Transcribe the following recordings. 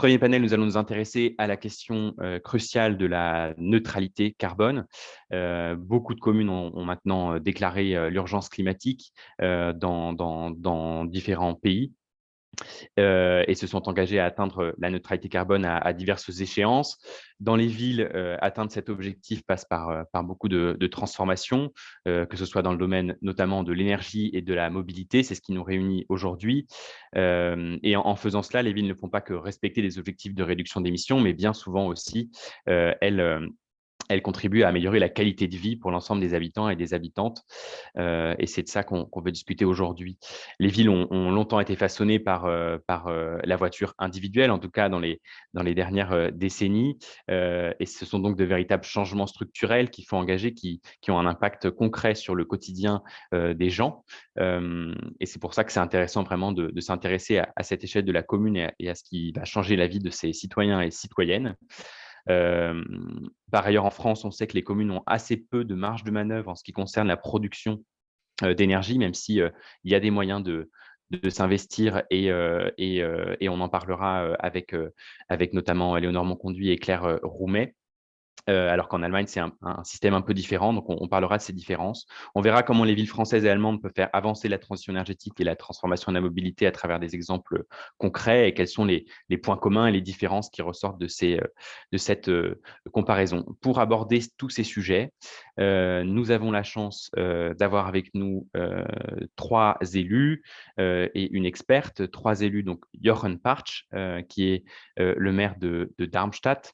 Premier panel, nous allons nous intéresser à la question cruciale de la neutralité carbone. Beaucoup de communes ont maintenant déclaré l'urgence climatique dans différents pays et se sont engagés à atteindre la neutralité carbone à diverses échéances. Dans les villes, atteindre cet objectif passe par beaucoup de transformations, que ce soit dans le domaine notamment de l'énergie et de la mobilité. C'est ce qui nous réunit aujourd'hui. Et en faisant cela, les villes ne font pas que respecter des objectifs de réduction d'émissions, mais bien souvent aussi, elles contribuent à améliorer la qualité de vie pour l'ensemble des habitants et des habitantes. Et c'est de ça qu'on veut discuter aujourd'hui. Les villes ont longtemps été façonnées par la voiture individuelle, en tout cas dans les dernières décennies. Et ce sont donc de véritables changements structurels qu'il faut engager, qui ont un impact concret sur le quotidien des gens. Et c'est pour ça que c'est intéressant vraiment de s'intéresser à cette échelle de la commune et à ce qui va changer la vie de ses citoyens et citoyennes. Par ailleurs, en France, on sait que les communes ont assez peu de marge de manœuvre en ce qui concerne la production d'énergie, même si il y a des moyens de s'investir et on en parlera avec notamment Léonore Monconduit et Claire Roumet. Alors qu'en Allemagne, c'est un système un peu différent, donc on parlera de ces différences. On verra comment les villes françaises et allemandes peuvent faire avancer la transition énergétique et la transformation de la mobilité à travers des exemples concrets et quels sont les points communs et les différences qui ressortent de cette comparaison. Pour aborder tous ces sujets, nous avons la chance d'avoir avec nous 3 élus et une experte. 3 élus, donc Jochen Partsch, qui est le maire de Darmstadt.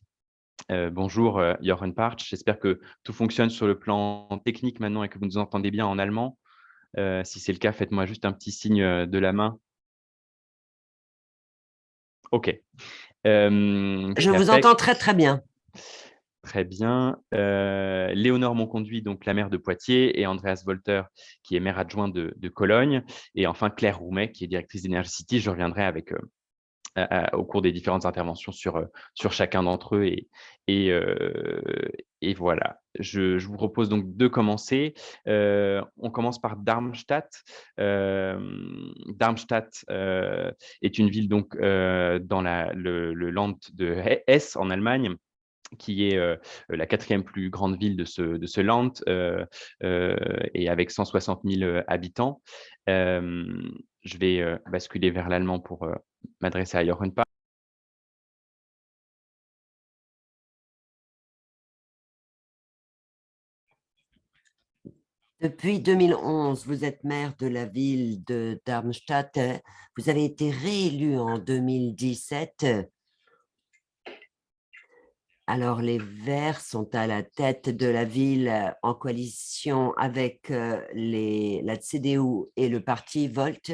Bonjour, Jochen Partsch. J'espère que tout fonctionne sur le plan technique maintenant et que vous nous entendez bien en allemand. Si c'est le cas, faites-moi juste un petit signe de la main. OK. Je vous Perfect. entends très, très bien. Très bien. Léonore Monconduit, donc la maire de Poitiers, et Andreas Wolter, qui est maire adjoint de Cologne. Et enfin, Claire Roumet, qui est directrice d'Energy City. Je reviendrai au cours des différentes interventions sur chacun d'entre eux. Et, euh, et voilà, je vous propose donc de commencer. On commence par Darmstadt. Darmstadt est une ville donc dans le Land de Hesse en Allemagne, qui est la 4e plus grande ville de ce Land et avec 160 000 habitants. Je vais basculer vers l'allemand pour m'adresser à Jochen. Depuis 2011, vous êtes maire de la ville de Darmstadt. Vous avez été réélu en 2017. Alors, les Verts sont à la tête de la ville en coalition avec la CDU et le parti Volt.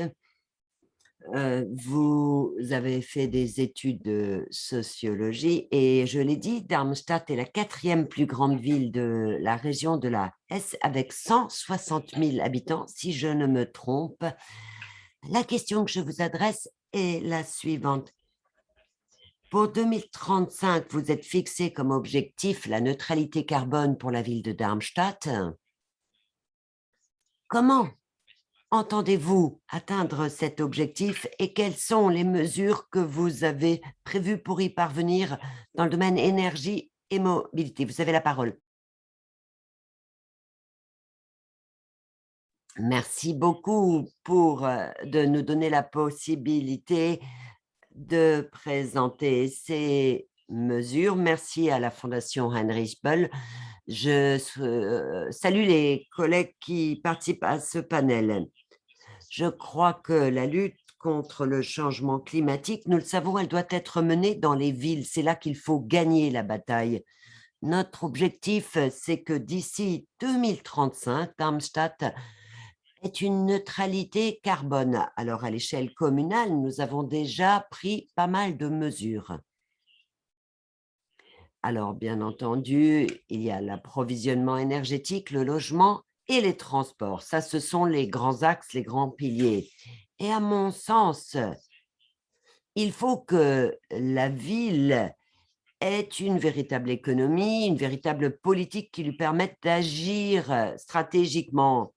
Vous avez fait des études de sociologie et je l'ai dit, Darmstadt est la 4e plus grande ville de la région de la Hesse avec 160 000 habitants, si je ne me trompe. La question que je vous adresse est la suivante. Pour 2035, vous êtes fixé comme objectif la neutralité carbone pour la ville de Darmstadt. Comment entendez-vous atteindre cet objectif et quelles sont les mesures que vous avez prévues pour y parvenir dans le domaine énergie et mobilité? Vous avez la parole. Merci beaucoup pour de nous donner la possibilité de présenter ces mesures. Merci à la Fondation Heinrich Böll. Je salue les collègues qui participent à ce panel. Je crois que la lutte contre le changement climatique, nous le savons, elle doit être menée dans les villes. C'est là qu'il faut gagner la bataille. Notre objectif, c'est que d'ici 2035, Darmstadt ait une neutralité carbone. Alors, à l'échelle communale, nous avons déjà pris pas mal de mesures. Alors, bien entendu, il y a l'approvisionnement énergétique, le logement et les transports. Ça, ce sont les grands axes, les grands piliers. Et à mon sens, il faut que la ville ait une véritable économie, une véritable politique qui lui permette d'agir stratégiquement,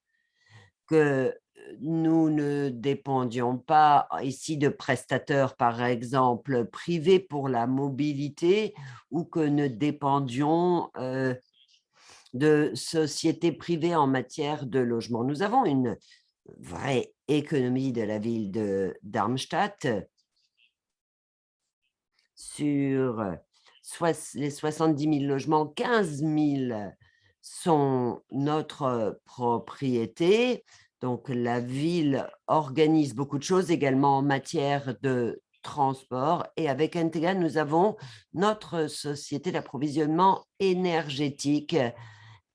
que nous ne dépendions pas ici de prestataires, par exemple, privés pour la mobilité ou que ne dépendions de sociétés privées en matière de logement. Nous avons une vraie économie de la ville de Darmstadt sur les 70 000 logements, 15 000 sont notre propriété. Donc, la ville organise beaucoup de choses également en matière de transport. Et avec Entega, nous avons notre société d'approvisionnement énergétique.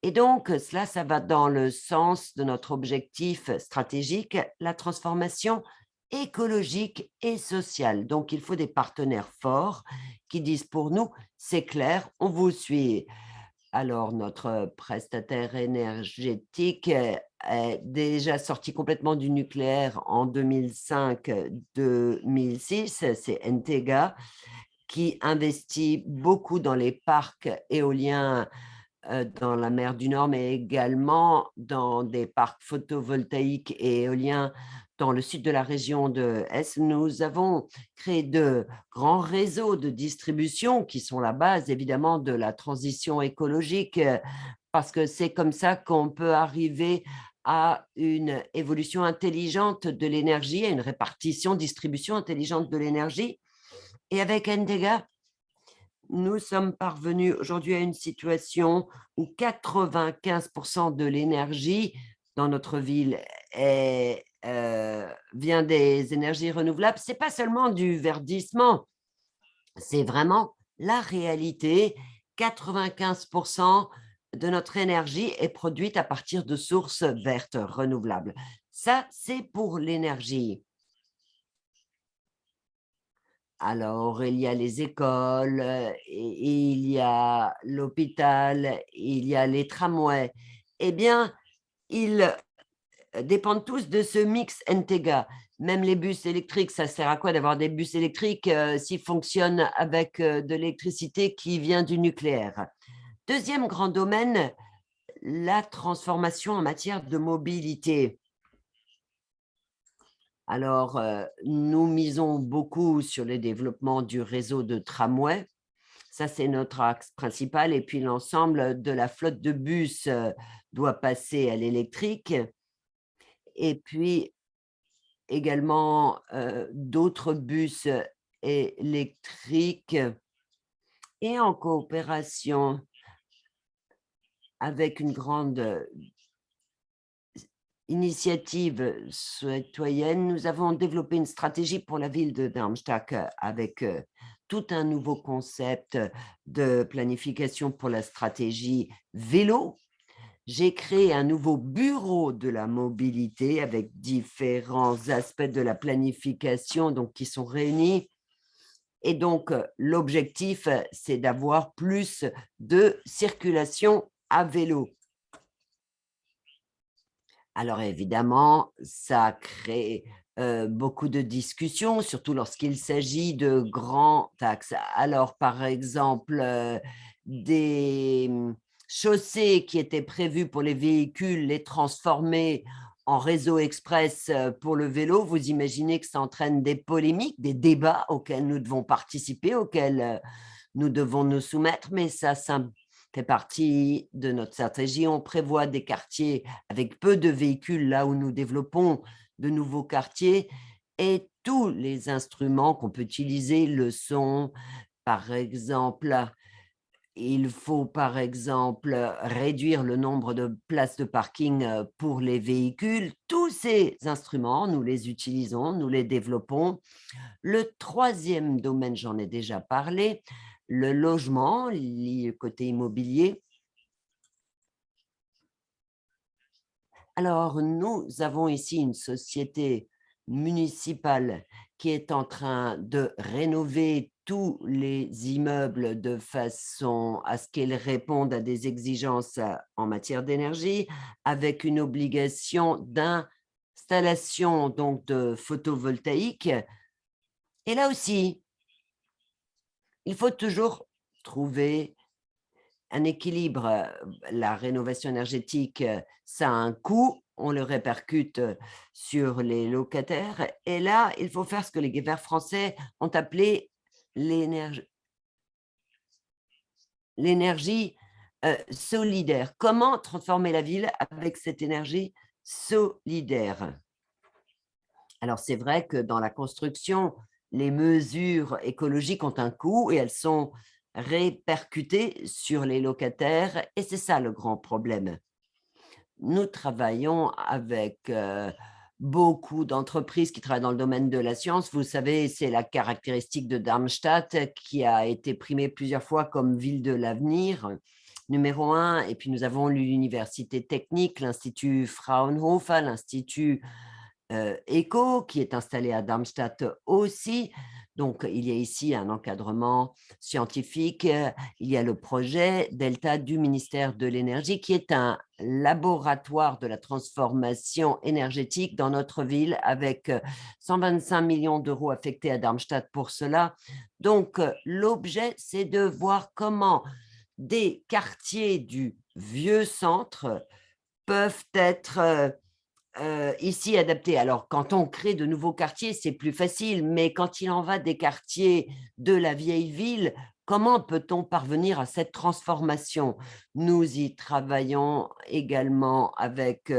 Et donc, cela, ça va dans le sens de notre objectif stratégique, la transformation écologique et sociale. Donc, il faut des partenaires forts qui disent pour nous, c'est clair, on vous suit. Alors, notre prestataire énergétique est déjà sorti complètement du nucléaire en 2005-2006, c'est Entega, qui investit beaucoup dans les parcs éoliens dans la mer du Nord, mais également dans des parcs photovoltaïques et éoliens dans le sud de la région de Hesse. Nous avons créé de grands réseaux de distribution qui sont la base, évidemment, de la transition écologique, parce que c'est comme ça qu'on peut arriver à une évolution intelligente de l'énergie, à une répartition, distribution intelligente de l'énergie. Et avec Entega, nous sommes parvenus aujourd'hui à une situation où 95% de l'énergie dans notre ville vient des énergies renouvelables. Ce n'est pas seulement du verdissement, c'est vraiment la réalité. 95% de notre énergie est produite à partir de sources vertes renouvelables. Ça, c'est pour l'énergie. Alors, il y a les écoles, il y a l'hôpital, il y a les tramways. Eh bien, ils dépendent tous de ce mix Entega. Même les bus électriques, ça sert à quoi d'avoir des bus électriques s'ils fonctionnent avec de l'électricité qui vient du nucléaire? Deuxième grand domaine, la transformation en matière de mobilité. Alors, nous misons beaucoup sur le développement du réseau de tramway. Ça, c'est notre axe principal. Et puis, l'ensemble de la flotte de bus doit passer à l'électrique. Et puis, également, d'autres bus électriques et en coopération avec une grande initiative citoyenne, nous avons développé une stratégie pour la ville de Darmstadt avec tout un nouveau concept de planification pour la stratégie vélo. J'ai créé un nouveau bureau de la mobilité avec différents aspects de la planification donc, qui sont réunis. Et donc, l'objectif, c'est d'avoir plus de circulation à vélo. Alors évidemment, ça crée beaucoup de discussions, surtout lorsqu'il s'agit de grands axes. Alors par exemple, des chaussées qui étaient prévues pour les véhicules, les transformer en réseau express pour le vélo, vous imaginez que ça entraîne des polémiques, des débats auxquels nous devons participer, auxquels nous devons nous soumettre, mais ça fait partie de notre stratégie. On prévoit des quartiers avec peu de véhicules, là où nous développons de nouveaux quartiers, et tous les instruments qu'on peut utiliser le sont, par exemple, il faut par exemple réduire le nombre de places de parking pour les véhicules. Tous ces instruments, nous les utilisons, nous les développons. Le troisième domaine, j'en ai déjà parlé, le logement, le côté immobilier. Alors, nous avons ici une société municipale qui est en train de rénover tous les immeubles de façon à ce qu'ils répondent à des exigences en matière d'énergie, avec une obligation d'installation donc de photovoltaïque. Et là aussi, il faut toujours trouver un équilibre. La rénovation énergétique, ça a un coût. on le répercute sur les locataires. Et là, il faut faire ce que les Verts français ont appelé l'énergie solidaire. Comment transformer la ville avec cette énergie solidaire? Alors, c'est vrai que dans la construction, les mesures écologiques ont un coût et elles sont répercutées sur les locataires et c'est ça le grand problème. Nous travaillons avec beaucoup d'entreprises qui travaillent dans le domaine de la science. Vous savez, c'est la caractéristique de Darmstadt qui a été primée plusieurs fois comme ville de l'avenir, numéro 1. Et puis, nous avons l'université technique, l'Institut Fraunhofer, l'Institut ECO, qui est installé à Darmstadt aussi. Donc, il y a ici un encadrement scientifique. Il y a le projet Delta du ministère de l'Énergie, qui est un laboratoire de la transformation énergétique dans notre ville, avec 125 millions d'euros affectés à Darmstadt pour cela. Donc, l'objet, c'est de voir comment des quartiers du vieux centre peuvent être ici adapté. Alors, quand on crée de nouveaux quartiers, c'est plus facile, mais quand il en va des quartiers de la vieille ville, comment peut-on parvenir à cette transformation? Nous y travaillons également avec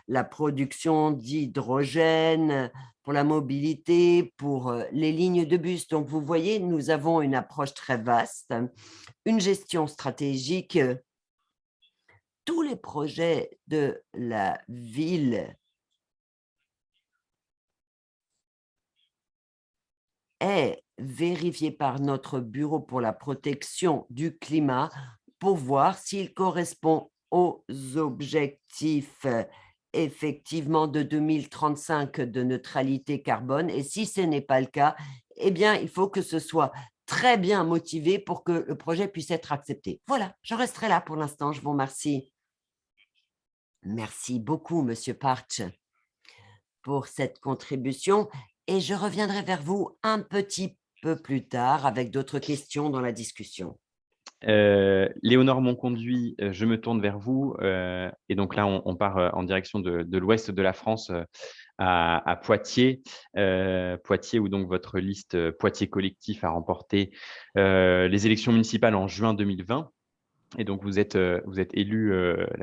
la production d'hydrogène pour la mobilité, pour les lignes de bus. Donc, vous voyez, nous avons une approche très vaste, une gestion stratégique. Tous les projets de la ville est vérifié par notre bureau pour la protection du climat pour voir s'il correspond aux objectifs effectivement de 2035 de neutralité carbone. Et si ce n'est pas le cas, eh bien, il faut que ce soit très bien motivé pour que le projet puisse être accepté. Voilà, je resterai là pour l'instant. Je vous remercie. Merci beaucoup, Monsieur Parch, pour cette contribution et je reviendrai vers vous un petit peu plus tard avec d'autres questions dans la discussion. Léonore Monconduit, je me tourne vers vous. Et donc là, on part en direction de l'ouest de la France, à Poitiers. Poitiers, où donc votre liste Poitiers Collectif a remporté les élections municipales en juin 2020. Et donc, vous êtes élue,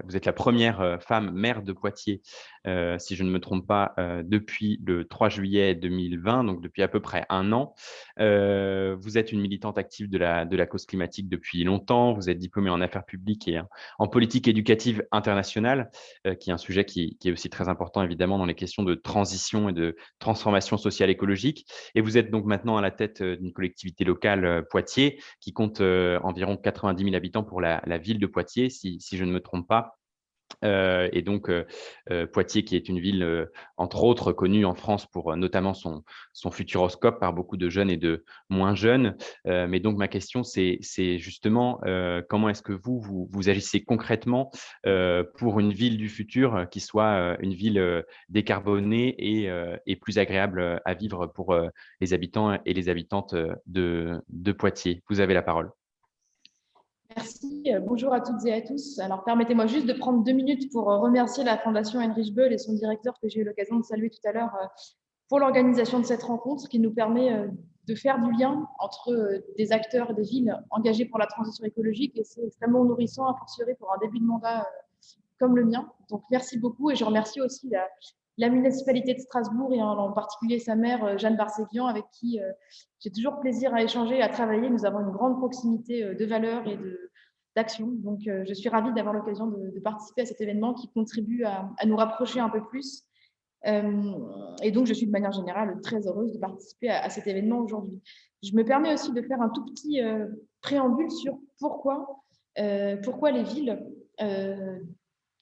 vous êtes la première femme maire de Poitiers, si je ne me trompe pas, depuis le 3 juillet 2020, donc depuis à peu près un an. Vous êtes une militante active de la cause climatique depuis longtemps. Vous êtes diplômée en affaires publiques et en politique éducative internationale, qui est un sujet qui est aussi très important, évidemment, dans les questions de transition et de transformation sociale écologique. Et vous êtes donc maintenant à la tête d'une collectivité locale, Poitiers, qui compte environ 90 000 habitants pour la ville de Poitiers, si je ne me trompe pas. Et donc, Poitiers, qui est une ville, entre autres, connue en France pour notamment son futuroscope par beaucoup de jeunes et de moins jeunes. Mais donc, ma question, c'est justement comment est-ce que vous agissez concrètement pour une ville du futur qui soit une ville décarbonée et plus agréable à vivre pour les habitants et les habitantes de Poitiers. Vous avez la parole. Merci, bonjour à toutes et à tous. Alors, permettez-moi juste de prendre 2 minutes pour remercier la Fondation Heinrich Böll et son directeur que j'ai eu l'occasion de saluer tout à l'heure pour l'organisation de cette rencontre qui nous permet de faire du lien entre des acteurs et des villes engagés pour la transition écologique et c'est extrêmement nourrissant, a fortiori pour un début de mandat comme le mien. Donc, merci beaucoup et je remercie aussi la municipalité de Strasbourg et en particulier sa maire Jeanne Barséguian avec qui j'ai toujours plaisir à échanger et à travailler. Nous avons une grande proximité de valeurs et d'action. Donc, je suis ravie d'avoir l'occasion de participer à cet événement qui contribue à nous rapprocher un peu plus. Et donc, je suis de manière générale très heureuse de participer à cet événement aujourd'hui. Je me permets aussi de faire un tout petit préambule sur pourquoi les villes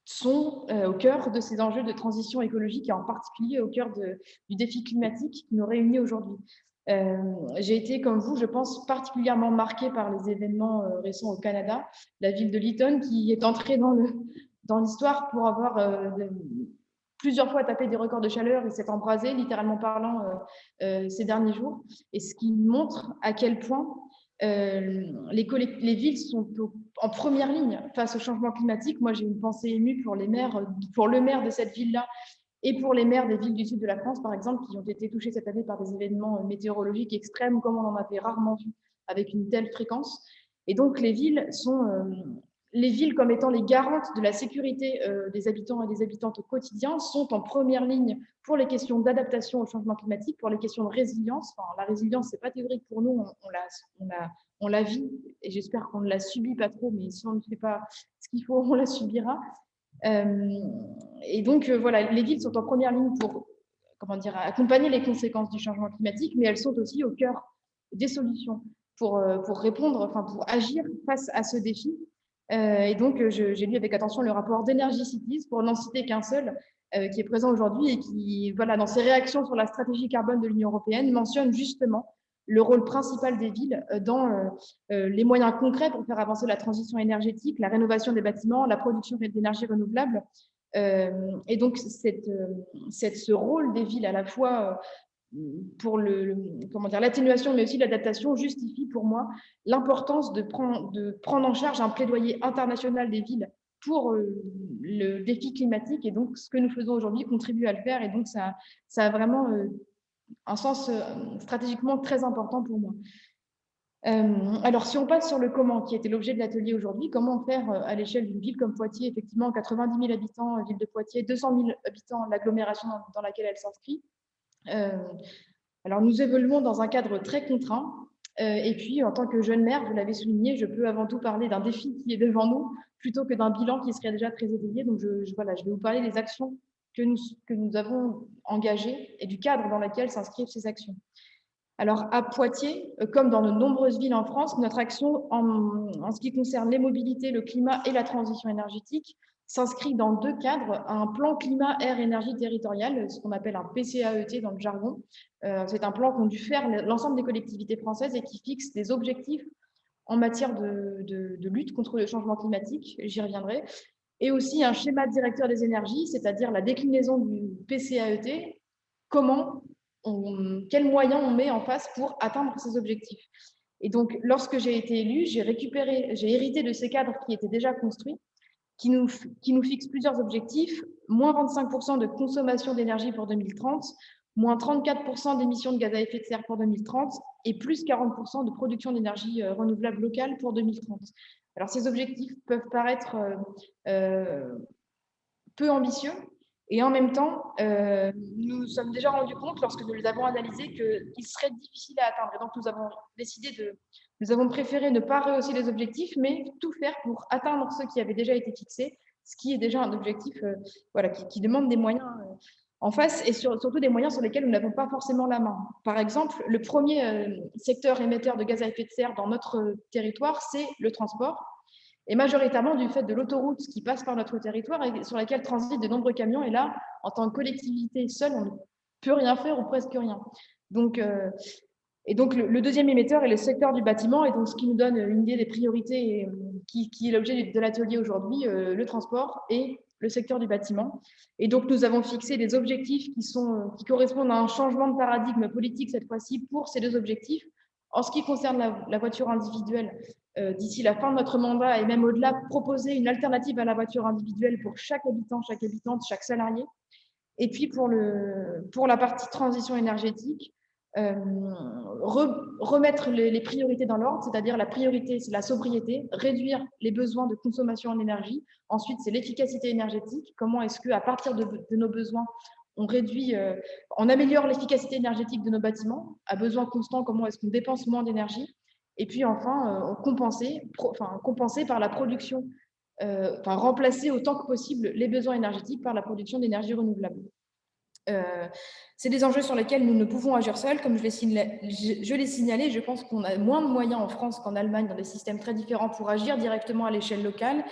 sont au cœur de ces enjeux de transition écologique et en particulier au cœur du défi climatique qui nous réunit aujourd'hui. J'ai été, comme vous, je pense, particulièrement marquée par les événements récents au Canada. La ville de Lytton qui est entrée dans l'histoire pour avoir plusieurs fois tapé des records de chaleur et s'est embrasée, littéralement parlant, ces derniers jours. Et ce qui montre à quel point les villes sont en première ligne face au changement climatique. Moi, j'ai une pensée émue pour le maire de cette ville-là et pour les maires des villes du sud de la France, par exemple, qui ont été touchés cette année par des événements météorologiques extrêmes, comme on en avait rarement vu avec une telle fréquence. Et donc, les villes, comme étant les garantes de la sécurité des habitants et des habitantes au quotidien, sont en première ligne pour les questions d'adaptation au changement climatique, pour les questions de résilience. Enfin, la résilience, ce n'est pas théorique pour nous, on la vit, et j'espère qu'on ne la subit pas trop, mais si on ne fait pas ce qu'il faut, on la subira. Et donc, voilà, les villes sont en première ligne pour accompagner les conséquences du changement climatique, mais elles sont aussi au cœur des solutions pour agir face à ce défi. Et donc, j'ai lu avec attention le rapport d'Energy Cities, pour n'en citer qu'un seul, qui est présent aujourd'hui et qui, voilà, dans ses réactions sur la stratégie carbone de l'Union européenne, mentionne justement le rôle principal des villes dans les moyens concrets pour faire avancer la transition énergétique, la rénovation des bâtiments, la production d'énergie renouvelable. Et donc, ce rôle des villes à la fois pour l'atténuation, mais aussi l'adaptation, justifie pour moi l'importance de prendre en charge un plaidoyer international des villes pour le défi climatique. Et donc, ce que nous faisons aujourd'hui contribue à le faire. Et donc, ça a vraiment un sens stratégiquement très important pour moi. Alors, si on passe sur le comment, qui était l'objet de l'atelier aujourd'hui, comment faire à l'échelle d'une ville comme Poitiers, effectivement, 90 000 habitants, ville de Poitiers, 200 000 habitants, l'agglomération dans laquelle elle s'inscrit. Alors, nous évoluons dans un cadre très contraint. Et puis, en tant que jeune maire, vous l'avez souligné, je peux avant tout parler d'un défi qui est devant nous, plutôt que d'un bilan qui serait déjà très étayé. Donc, je vais vous parler des actions que nous avons engagées et du cadre dans lequel s'inscrivent ces actions. Alors, à Poitiers, comme dans de nombreuses villes en France, notre action en ce qui concerne les mobilités, le climat et la transition énergétique s'inscrit dans deux cadres: un plan climat, air, énergie territorial, ce qu'on appelle un PCAET dans le jargon. C'est un plan qu'ont dû faire l'ensemble des collectivités françaises et qui fixe des objectifs en matière de lutte contre le changement climatique, j'y reviendrai, et aussi un schéma directeur des énergies, c'est-à-dire la déclinaison du PCAET, quels moyens on met en face pour atteindre ces objectifs. Et donc, lorsque j'ai été élue, j'ai hérité de ces cadres qui étaient déjà construits, qui nous fixent plusieurs objectifs: moins 25% de consommation d'énergie pour 2030, moins 34% d'émissions de gaz à effet de serre pour 2030 et plus 40% de production d'énergie renouvelable locale pour 2030. Alors, ces objectifs peuvent paraître peu ambitieux, et en même temps, nous sommes déjà rendus compte, lorsque nous les avons analysés, qu'ils seraient difficiles à atteindre. Et donc, nous avons préféré ne pas rehausser les objectifs, mais tout faire pour atteindre ceux qui avaient déjà été fixés, ce qui est déjà un objectif qui demande des moyens en face, et surtout des moyens sur lesquels nous n'avons pas forcément la main. Par exemple, le premier secteur émetteur de gaz à effet de serre dans notre territoire, c'est le transport. Et majoritairement du fait de l'autoroute qui passe par notre territoire et sur laquelle transitent de nombreux camions. Et là, en tant que collectivité seule, on ne peut rien faire ou presque rien. Donc, le deuxième émetteur est le secteur du bâtiment, et donc ce qui nous donne une idée des priorités qui est l'objet de l'atelier aujourd'hui, le transport et le secteur du bâtiment. Et donc, nous avons fixé des objectifs qui correspondent à un changement de paradigme politique cette fois-ci pour ces deux objectifs. En ce qui concerne la voiture individuelle, d'ici la fin de notre mandat et même au-delà, proposer une alternative à la voiture individuelle pour chaque habitant, chaque habitante, chaque salarié. Et puis pour la partie transition énergétique, remettre les priorités dans l'ordre, c'est-à-dire la priorité, c'est la sobriété, réduire les besoins de consommation en énergie. Ensuite, c'est l'efficacité énergétique. Comment est-ce qu'à partir de nos besoins, on améliore l'efficacité énergétique de nos bâtiments à besoin constant? Comment est-ce qu'on dépense moins d'énergie? Et puis enfin, compenser par la production, remplacer autant que possible les besoins énergétiques par la production d'énergie renouvelable. C'est des enjeux sur lesquels nous ne pouvons agir seuls. Comme je l'ai signalé, je pense qu'on a moins de moyens en France qu'en Allemagne, dans des systèmes très différents, pour agir directement à l'échelle locale.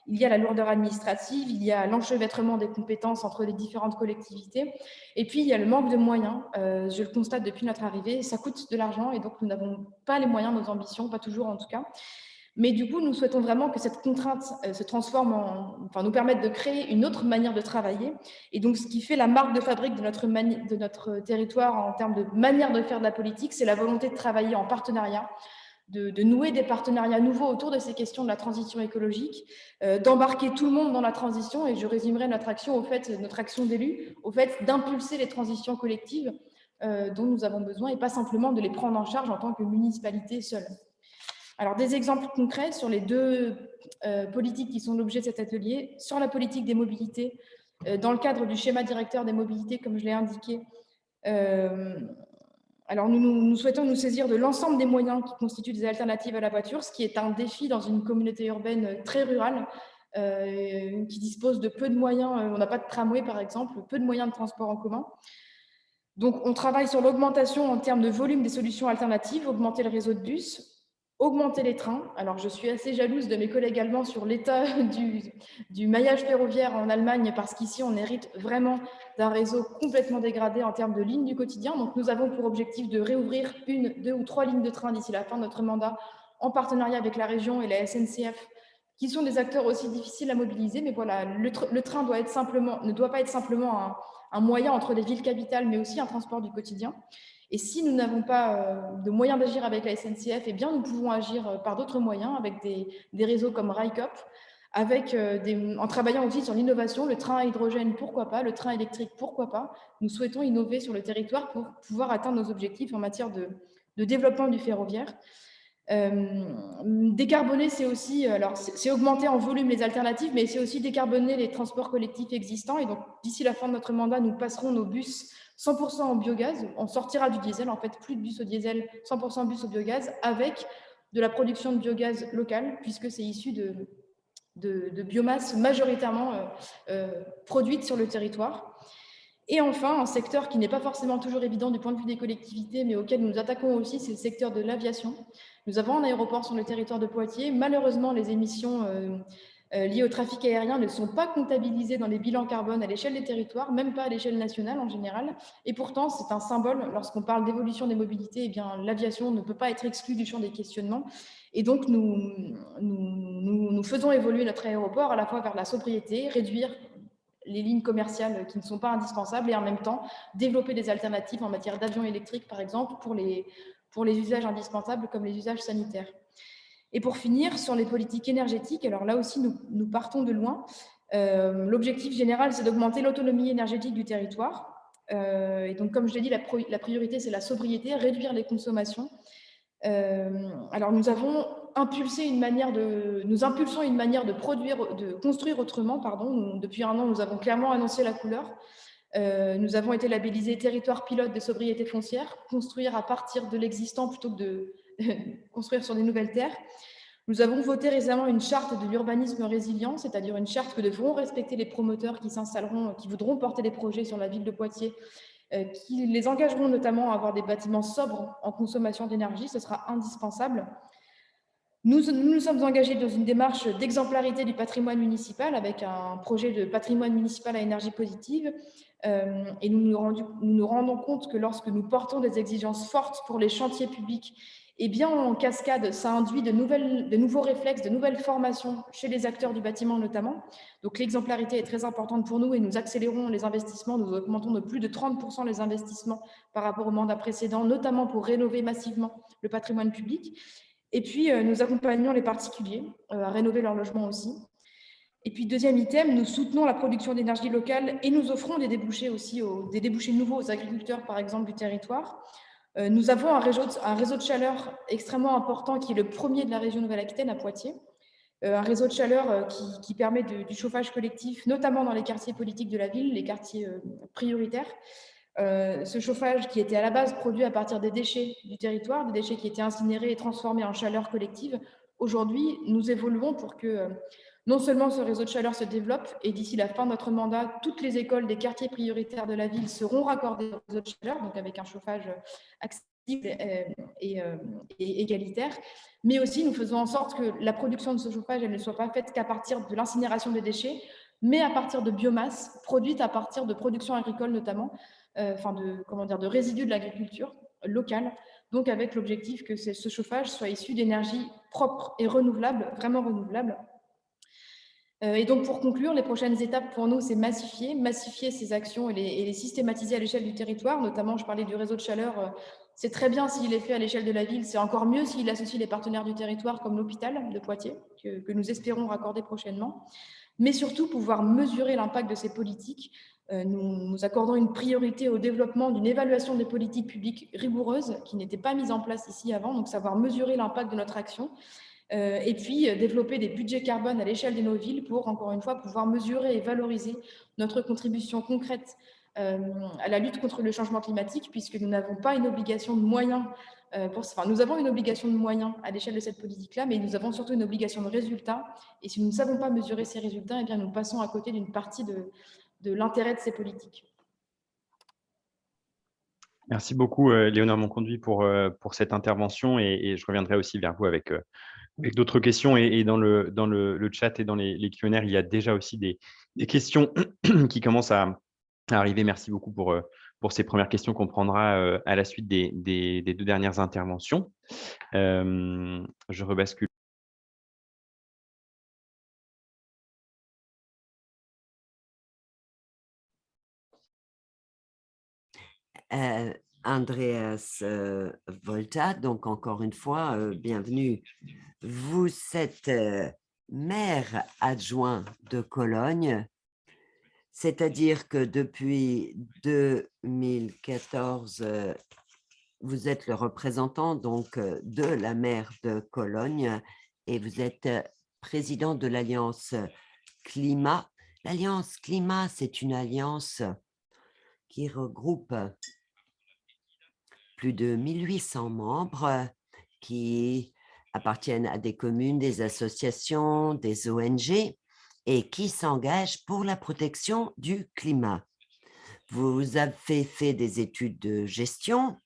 Il y a la lourdeur administrative, il y a l'enchevêtrement des compétences entre les différentes collectivités, et puis il y a le manque de moyens. Je le constate depuis notre arrivée, ça coûte de l'argent, et donc nous n'avons pas les moyens de nos ambitions, pas toujours en tout cas. Mais du coup, nous souhaitons vraiment que cette contrainte se transforme nous permette de créer une autre manière de travailler. Et donc, ce qui fait la marque de fabrique de notre territoire en termes de manière de faire de la politique, c'est la volonté de travailler en partenariat, de nouer des partenariats nouveaux autour de ces questions de la transition écologique, d'embarquer tout le monde dans la transition, et je résumerai notre action d'élus, au fait d'impulser les transitions collectives dont nous avons besoin, et pas simplement de les prendre en charge en tant que municipalité seule. Alors, des exemples concrets sur les deux politiques qui sont l'objet de cet atelier. Sur la politique des mobilités, dans le cadre du schéma directeur des mobilités, comme je l'ai indiqué, alors nous souhaitons nous saisir de l'ensemble des moyens qui constituent des alternatives à la voiture, ce qui est un défi dans une communauté urbaine très rurale, qui dispose de peu de moyens. On n'a pas de tramway, par exemple, peu de moyens de transport en commun. Donc, on travaille sur l'augmentation en termes de volume des solutions alternatives, augmenter le réseau de bus, augmenter les trains. Alors, je suis assez jalouse de mes collègues allemands sur l'état du maillage ferroviaire en Allemagne, parce qu'ici, on hérite vraiment d'un réseau complètement dégradé en termes de lignes du quotidien. Donc, nous avons pour objectif de réouvrir 1, 2 ou 3 lignes de train d'ici la fin de notre mandat, en partenariat avec la région et la SNCF, qui sont des acteurs aussi difficiles à mobiliser. Mais voilà, le train ne doit pas être simplement un moyen entre les villes capitales, mais aussi un transport du quotidien. Et si nous n'avons pas de moyens d'agir avec la SNCF, eh bien, nous pouvons agir par d'autres moyens, avec des réseaux comme RICOP, en travaillant aussi sur l'innovation, le train à hydrogène, pourquoi pas, le train électrique, pourquoi pas. Nous souhaitons innover sur le territoire pour pouvoir atteindre nos objectifs en matière de développement du ferroviaire. Décarboner, c'est aussi, alors c'est augmenter en volume les alternatives, mais c'est aussi décarboner les transports collectifs existants. Et donc, d'ici la fin de notre mandat, nous passerons nos bus 100% en biogaz. On sortira du diesel, en fait, plus de bus au diesel, 100% bus au biogaz, avec de la production de biogaz local, puisque c'est issu de biomasse majoritairement produite sur le territoire. Et enfin, un secteur qui n'est pas forcément toujours évident du point de vue des collectivités, mais auquel nous nous attaquons aussi, c'est le secteur de l'aviation. Nous avons un aéroport sur le territoire de Poitiers. Malheureusement, les émissions liées au trafic aérien ne sont pas comptabilisées dans les bilans carbone à l'échelle des territoires, même pas à l'échelle nationale en général. Et pourtant, c'est un symbole. Lorsqu'on parle d'évolution des mobilités, eh bien, l'aviation ne peut pas être exclue du champ des questionnements. Et donc, nous faisons évoluer notre aéroport à la fois vers la sobriété, réduire les lignes commerciales qui ne sont pas indispensables, et en même temps développer des alternatives en matière d'avions électriques, par exemple, pour les usages indispensables comme les usages sanitaires. Et pour finir, sur les politiques énergétiques, alors là aussi, nous partons de loin. L'objectif général, c'est d'augmenter l'autonomie énergétique du territoire. Et donc, comme je l'ai dit, la priorité, c'est la sobriété, réduire les consommations. Alors, nous impulsons une manière de construire autrement, pardon. Depuis 1 an, nous avons clairement annoncé la couleur. Nous avons été labellisés territoire pilote de sobriété foncière, construire à partir de l'existant plutôt que de construire sur des nouvelles terres. Nous avons voté récemment une charte de l'urbanisme résilient, c'est-à-dire une charte que devront respecter les promoteurs qui s'installeront, qui voudront porter des projets sur la ville de Poitiers, qui les engageront notamment à avoir des bâtiments sobres en consommation d'énergie. Ce sera indispensable. Nous sommes engagés dans une démarche d'exemplarité du patrimoine municipal, avec un projet de patrimoine municipal à énergie positive. Et nous nous rendons compte que lorsque nous portons des exigences fortes pour les chantiers publics, eh bien, en cascade, ça induit de nouveaux réflexes, de nouvelles formations chez les acteurs du bâtiment notamment. Donc, l'exemplarité est très importante pour nous, et nous accélérons les investissements. Nous augmentons de plus de 30% les investissements par rapport au mandat précédent, notamment pour rénover massivement le patrimoine public. Et puis, nous accompagnons les particuliers à rénover leur logement aussi. Et puis, deuxième item, nous soutenons la production d'énergie locale, et nous offrons des débouchés aussi, des débouchés nouveaux aux agriculteurs, par exemple, du territoire. Nous avons un réseau de chaleur extrêmement important, qui est le premier de la région Nouvelle-Aquitaine, à Poitiers. Un réseau de chaleur qui permet du chauffage collectif, notamment dans les quartiers politiques de la ville, les quartiers prioritaires. Ce chauffage qui était à la base produit à partir des déchets du territoire, des déchets qui étaient incinérés et transformés en chaleur collective. Aujourd'hui, nous évoluons pour que non seulement ce réseau de chaleur se développe, et d'ici la fin de notre mandat, toutes les écoles des quartiers prioritaires de la ville seront raccordées au réseau de chaleur, donc avec un chauffage accessible et égalitaire. Mais aussi, nous faisons en sorte que la production de ce chauffage, elle ne soit pas faite qu'à partir de l'incinération des déchets, mais à partir de biomasse produite à partir de production agricole notamment, de résidus de l'agriculture locale, donc avec l'objectif que ce chauffage soit issu d'énergie propre et renouvelable, vraiment renouvelable. Et donc, pour conclure, les prochaines étapes pour nous, c'est massifier ces actions et les systématiser à l'échelle du territoire. Notamment, je parlais du réseau de chaleur, C'est très bien s'il est fait à l'échelle de la ville, c'est encore mieux s'il associe les partenaires du territoire comme l'hôpital de Poitiers, que nous espérons raccorder prochainement, mais surtout pouvoir mesurer l'impact de ces politiques. Nous accordons une priorité au développement d'une évaluation des politiques publiques rigoureuses qui n'était pas mise en place ici avant, donc savoir mesurer l'impact de notre action. Et puis développer des budgets carbone à l'échelle de nos villes pour, encore une fois, pouvoir mesurer et valoriser notre contribution concrète à la lutte contre le changement climatique, puisque nous n'avons pas une obligation de moyens, nous avons une obligation de moyens à l'échelle de cette politique-là, mais nous avons surtout une obligation de résultats. Et si nous ne savons pas mesurer ces résultats, eh bien, nous passons à côté d'une partie de l'intérêt de ces politiques. Merci beaucoup, Léonore Monconduit, pour cette intervention et je reviendrai aussi vers vous avec d'autres questions et dans le chat et dans les Q&A, il y a déjà aussi des questions qui commencent à arriver. Merci beaucoup pour ces premières questions qu'on prendra à la suite des 2 dernières interventions. Je rebascule. Andreas Volta, donc encore une fois, bienvenue. Vous êtes maire adjoint de Cologne, c'est-à-dire que depuis 2014, vous êtes le représentant donc de la maire de Cologne et vous êtes président de l'Alliance Climat. L'Alliance Climat, c'est une alliance qui regroupe plus de 1800 membres qui appartiennent à des communes, des associations, des ONG et qui s'engagent pour la protection du climat. Vous avez fait des études de gestion.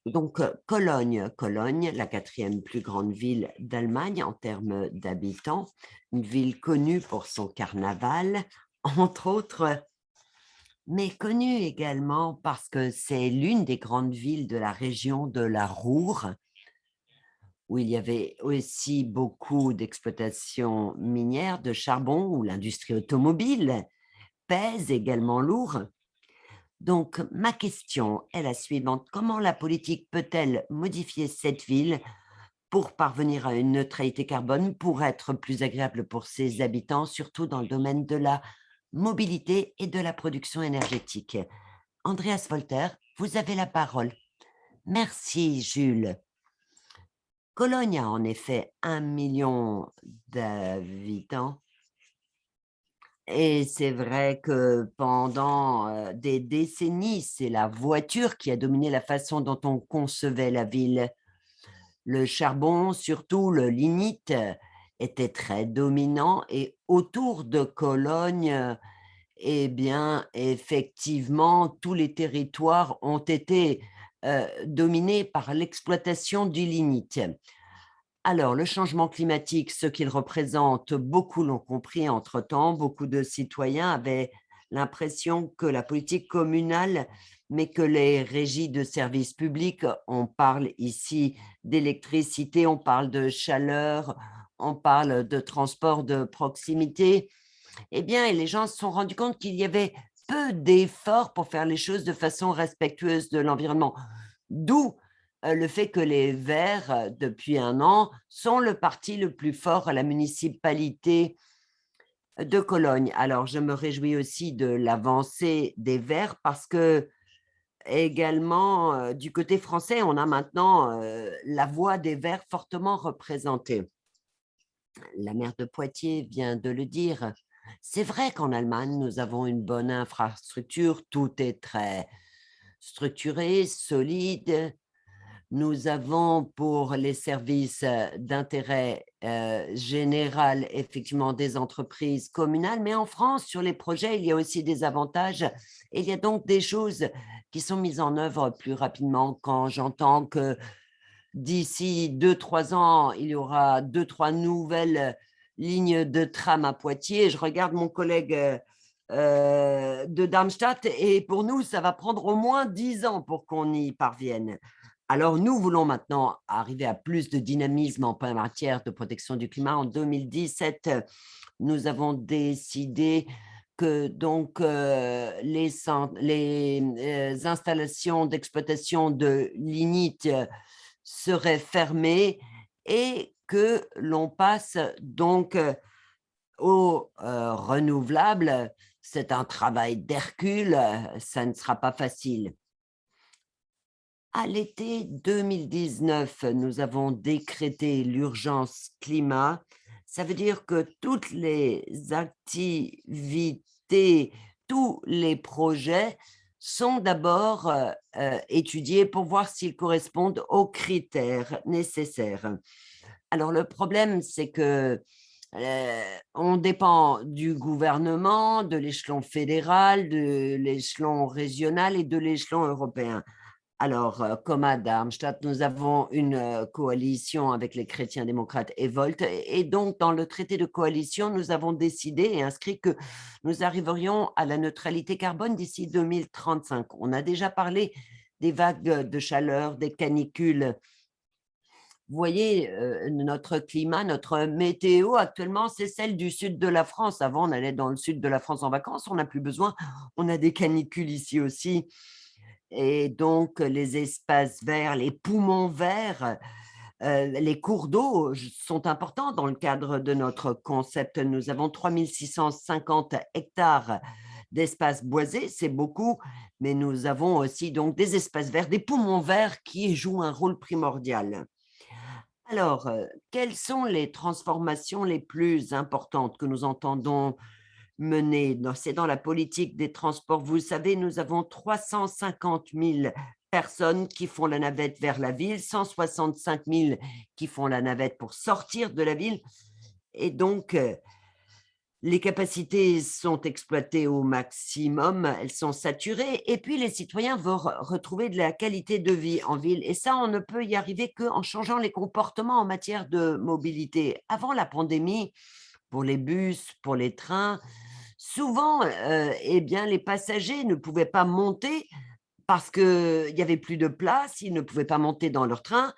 Donc, Cologne, la 4e plus grande ville d'Allemagne en termes d'habitants, une ville connue pour son carnaval, entre autres, mais connue également parce que c'est l'une des grandes villes de la région de la Ruhr, où il y avait aussi beaucoup d'exploitations minières de charbon, où l'industrie automobile pèse également lourd. Donc, ma question est la suivante. Comment la politique peut-elle modifier cette ville pour parvenir à une neutralité carbone, pour être plus agréable pour ses habitants, surtout dans le domaine de la mobilité et de la production énergétique? Andreas Volter, vous avez la parole. Merci, Jules. Cologne a en effet 1 million d'habitants. Et c'est vrai que pendant des décennies, c'est la voiture qui a dominé la façon dont on concevait la ville. Le charbon, surtout le lignite, était très dominant et autour de Cologne, eh bien, effectivement, tous les territoires ont été dominés par l'exploitation du lignite. Alors, le changement climatique, ce qu'il représente, beaucoup l'ont compris entre-temps. Beaucoup de citoyens avaient l'impression que la politique communale, mais que les régies de services publics, on parle ici d'électricité, on parle de chaleur, on parle de transport de proximité, eh bien, les gens se sont rendus compte qu'il y avait peu d'efforts pour faire les choses de façon respectueuse de l'environnement. D'où le fait que les Verts, depuis 1 an, sont le parti le plus fort à la municipalité de Cologne. Alors, je me réjouis aussi de l'avancée des Verts parce que, également, du côté français, on a maintenant la voix des Verts fortement représentée. La maire de Poitiers vient de le dire. C'est vrai qu'en Allemagne, nous avons une bonne infrastructure, tout est très structuré, solide. Nous avons pour les services d'intérêt général effectivement des entreprises communales, mais en France, sur les projets, il y a aussi des avantages et il y a donc des choses qui sont mises en œuvre plus rapidement. Quand j'entends que d'ici 2-3 ans, il y aura 2-3 nouvelles lignes de tram à Poitiers, je regarde mon collègue de Darmstadt et pour nous, ça va prendre au moins 10 ans pour qu'on y parvienne. Alors, nous voulons maintenant arriver à plus de dynamisme en matière de protection du climat. En 2017, nous avons décidé que donc les installations d'exploitation de lignite seraient fermées et que l'on passe donc aux renouvelables. C'est un travail d'Hercule, ça ne sera pas facile. À l'été 2019, nous avons décrété l'urgence climat. Ça veut dire que toutes les activités, tous les projets sont d'abord étudiés pour voir s'ils correspondent aux critères nécessaires. Alors, le problème, c'est que on dépend du gouvernement, de l'échelon fédéral, de l'échelon régional et de l'échelon européen. Alors, comme à Darmstadt, nous avons une coalition avec les chrétiens démocrates et Volt. Et donc, dans le traité de coalition, nous avons décidé et inscrit que nous arriverions à la neutralité carbone d'ici 2035. On a déjà parlé des vagues de chaleur, des canicules. Vous voyez, notre climat, notre météo actuellement, c'est celle du sud de la France. Avant, on allait dans le sud de la France en vacances, on n'a plus besoin. On a des canicules ici aussi. Et donc, les espaces verts, les poumons verts, les cours d'eau sont importants dans le cadre de notre concept. Nous avons 3650 hectares d'espaces boisés, c'est beaucoup, mais nous avons aussi donc des espaces verts, des poumons verts qui jouent un rôle primordial. Alors, quelles sont les transformations les plus importantes que nous entendons mener? C'est dans la politique des transports. Vous savez, nous avons 350 000 personnes qui font la navette vers la ville, 165 000 qui font la navette pour sortir de la ville. Et donc, les capacités sont exploitées au maximum, elles sont saturées, et puis les citoyens vont retrouver de la qualité de vie en ville. Et ça, on ne peut y arriver qu'en changeant les comportements en matière de mobilité. Avant la pandémie, pour les bus, pour les trains, souvent, eh bien, les passagers ne pouvaient pas monter parce qu'il n'y avait plus de place, ils ne pouvaient pas monter dans leur train.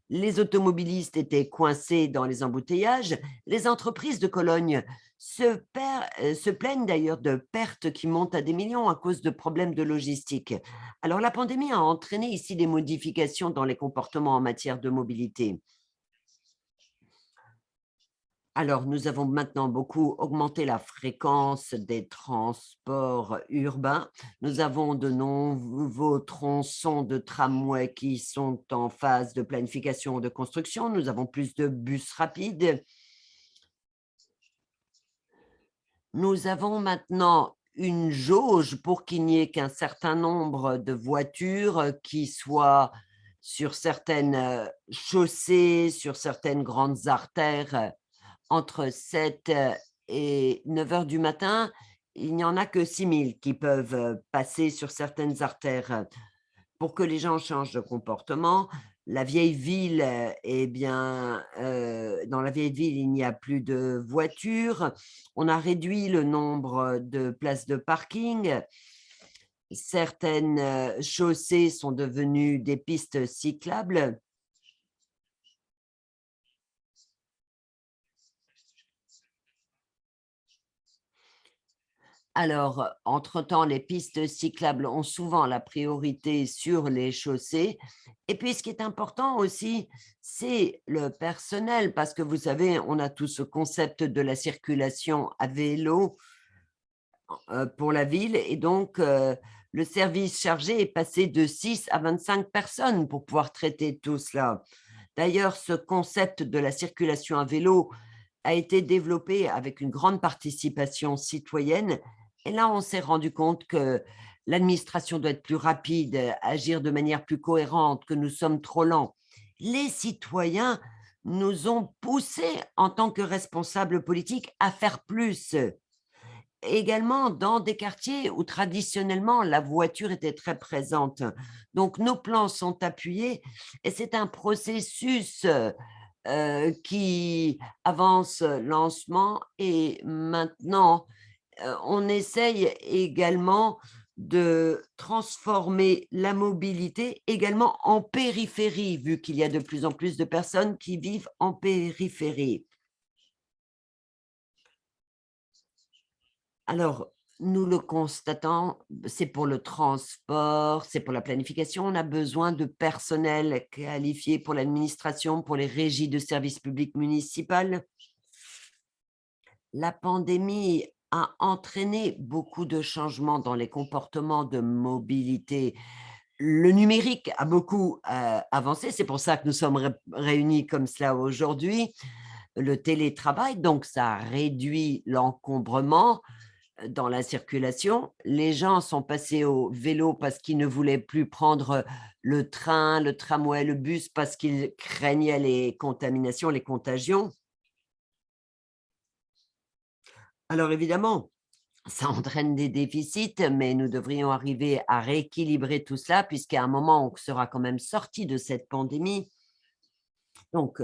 Les automobilistes étaient coincés dans les embouteillages. Les entreprises de Cologne se plaignent d'ailleurs de pertes qui montent à des millions à cause de problèmes de logistique. Alors, la pandémie a entraîné ici des modifications dans les comportements en matière de mobilité. Alors, nous avons maintenant beaucoup augmenté la fréquence des transports urbains. Nous avons de nouveaux tronçons de tramway qui sont en phase de planification de construction. Nous avons plus de bus rapides. Nous avons maintenant une jauge pour qu'il n'y ait qu'un certain nombre de voitures qui soient sur certaines chaussées, sur certaines grandes artères, entre 7 et 9 heures du matin, il n'y en a que 6 000 qui peuvent passer sur certaines artères. Pour que les gens changent de comportement, la vieille ville, eh bien, dans la vieille ville, il n'y a plus de voitures. On a réduit le nombre de places de parking. Certaines chaussées sont devenues des pistes cyclables. Alors, entre-temps, les pistes cyclables ont souvent la priorité sur les chaussées. Et puis, ce qui est important aussi, c'est le personnel, parce que vous savez, on a tout ce concept de la circulation à vélo pour la ville. Et donc, le service chargé est passé de 6 à 25 personnes pour pouvoir traiter tout cela. D'ailleurs, ce concept de la circulation à vélo a été développé avec une grande participation citoyenne. Et là, on s'est rendu compte que l'administration doit être plus rapide, agir de manière plus cohérente, que nous sommes trop lents. Les citoyens nous ont poussés en tant que responsables politiques à faire plus. Également dans des quartiers où traditionnellement la voiture était très présente. Donc nos plans sont appuyés et c'est un processus qui avance lentement et maintenant on essaye également de transformer la mobilité également en périphérie, vu qu'il y a de plus en plus de personnes qui vivent en périphérie. Alors, nous le constatons, c'est pour le transport, c'est pour la planification. On a besoin de personnel qualifié pour l'administration, pour les régies de services publics municipaux. La pandémie a entraîné beaucoup de changements dans les comportements de mobilité. Le numérique a beaucoup avancé. C'est pour ça que nous sommes réunis comme cela aujourd'hui. Le télétravail, donc ça réduit l'encombrement dans la circulation. Les gens sont passés au vélo parce qu'ils ne voulaient plus prendre le train, le tramway, le bus parce qu'ils craignaient les contaminations, les contagions. Alors évidemment, ça entraîne des déficits, mais nous devrions arriver à rééquilibrer tout cela puisqu'à un moment, on sera quand même sorti de cette pandémie. Donc,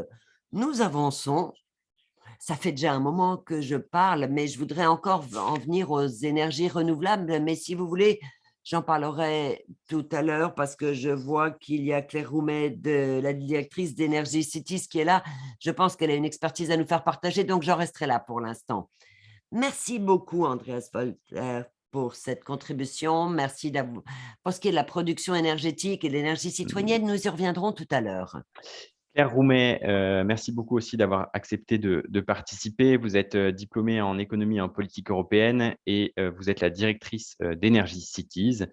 nous avançons. Ça fait déjà un moment que je parle, mais je voudrais encore en venir aux énergies renouvelables. Mais si vous voulez, j'en parlerai tout à l'heure parce que je vois qu'il y a Claire Roumet, la directrice d'Energy Cities, qui est là. Je pense qu'elle a une expertise à nous faire partager, donc j'en resterai là pour l'instant. Merci beaucoup, Andreas Volter, pour cette contribution. Merci pour ce qui est de la production énergétique et de l'énergie citoyenne. Nous y reviendrons tout à l'heure. Claire Roumet, merci beaucoup aussi d'avoir accepté de participer. Vous êtes diplômée en économie et en politique européenne et vous êtes la directrice d'Energy Cities,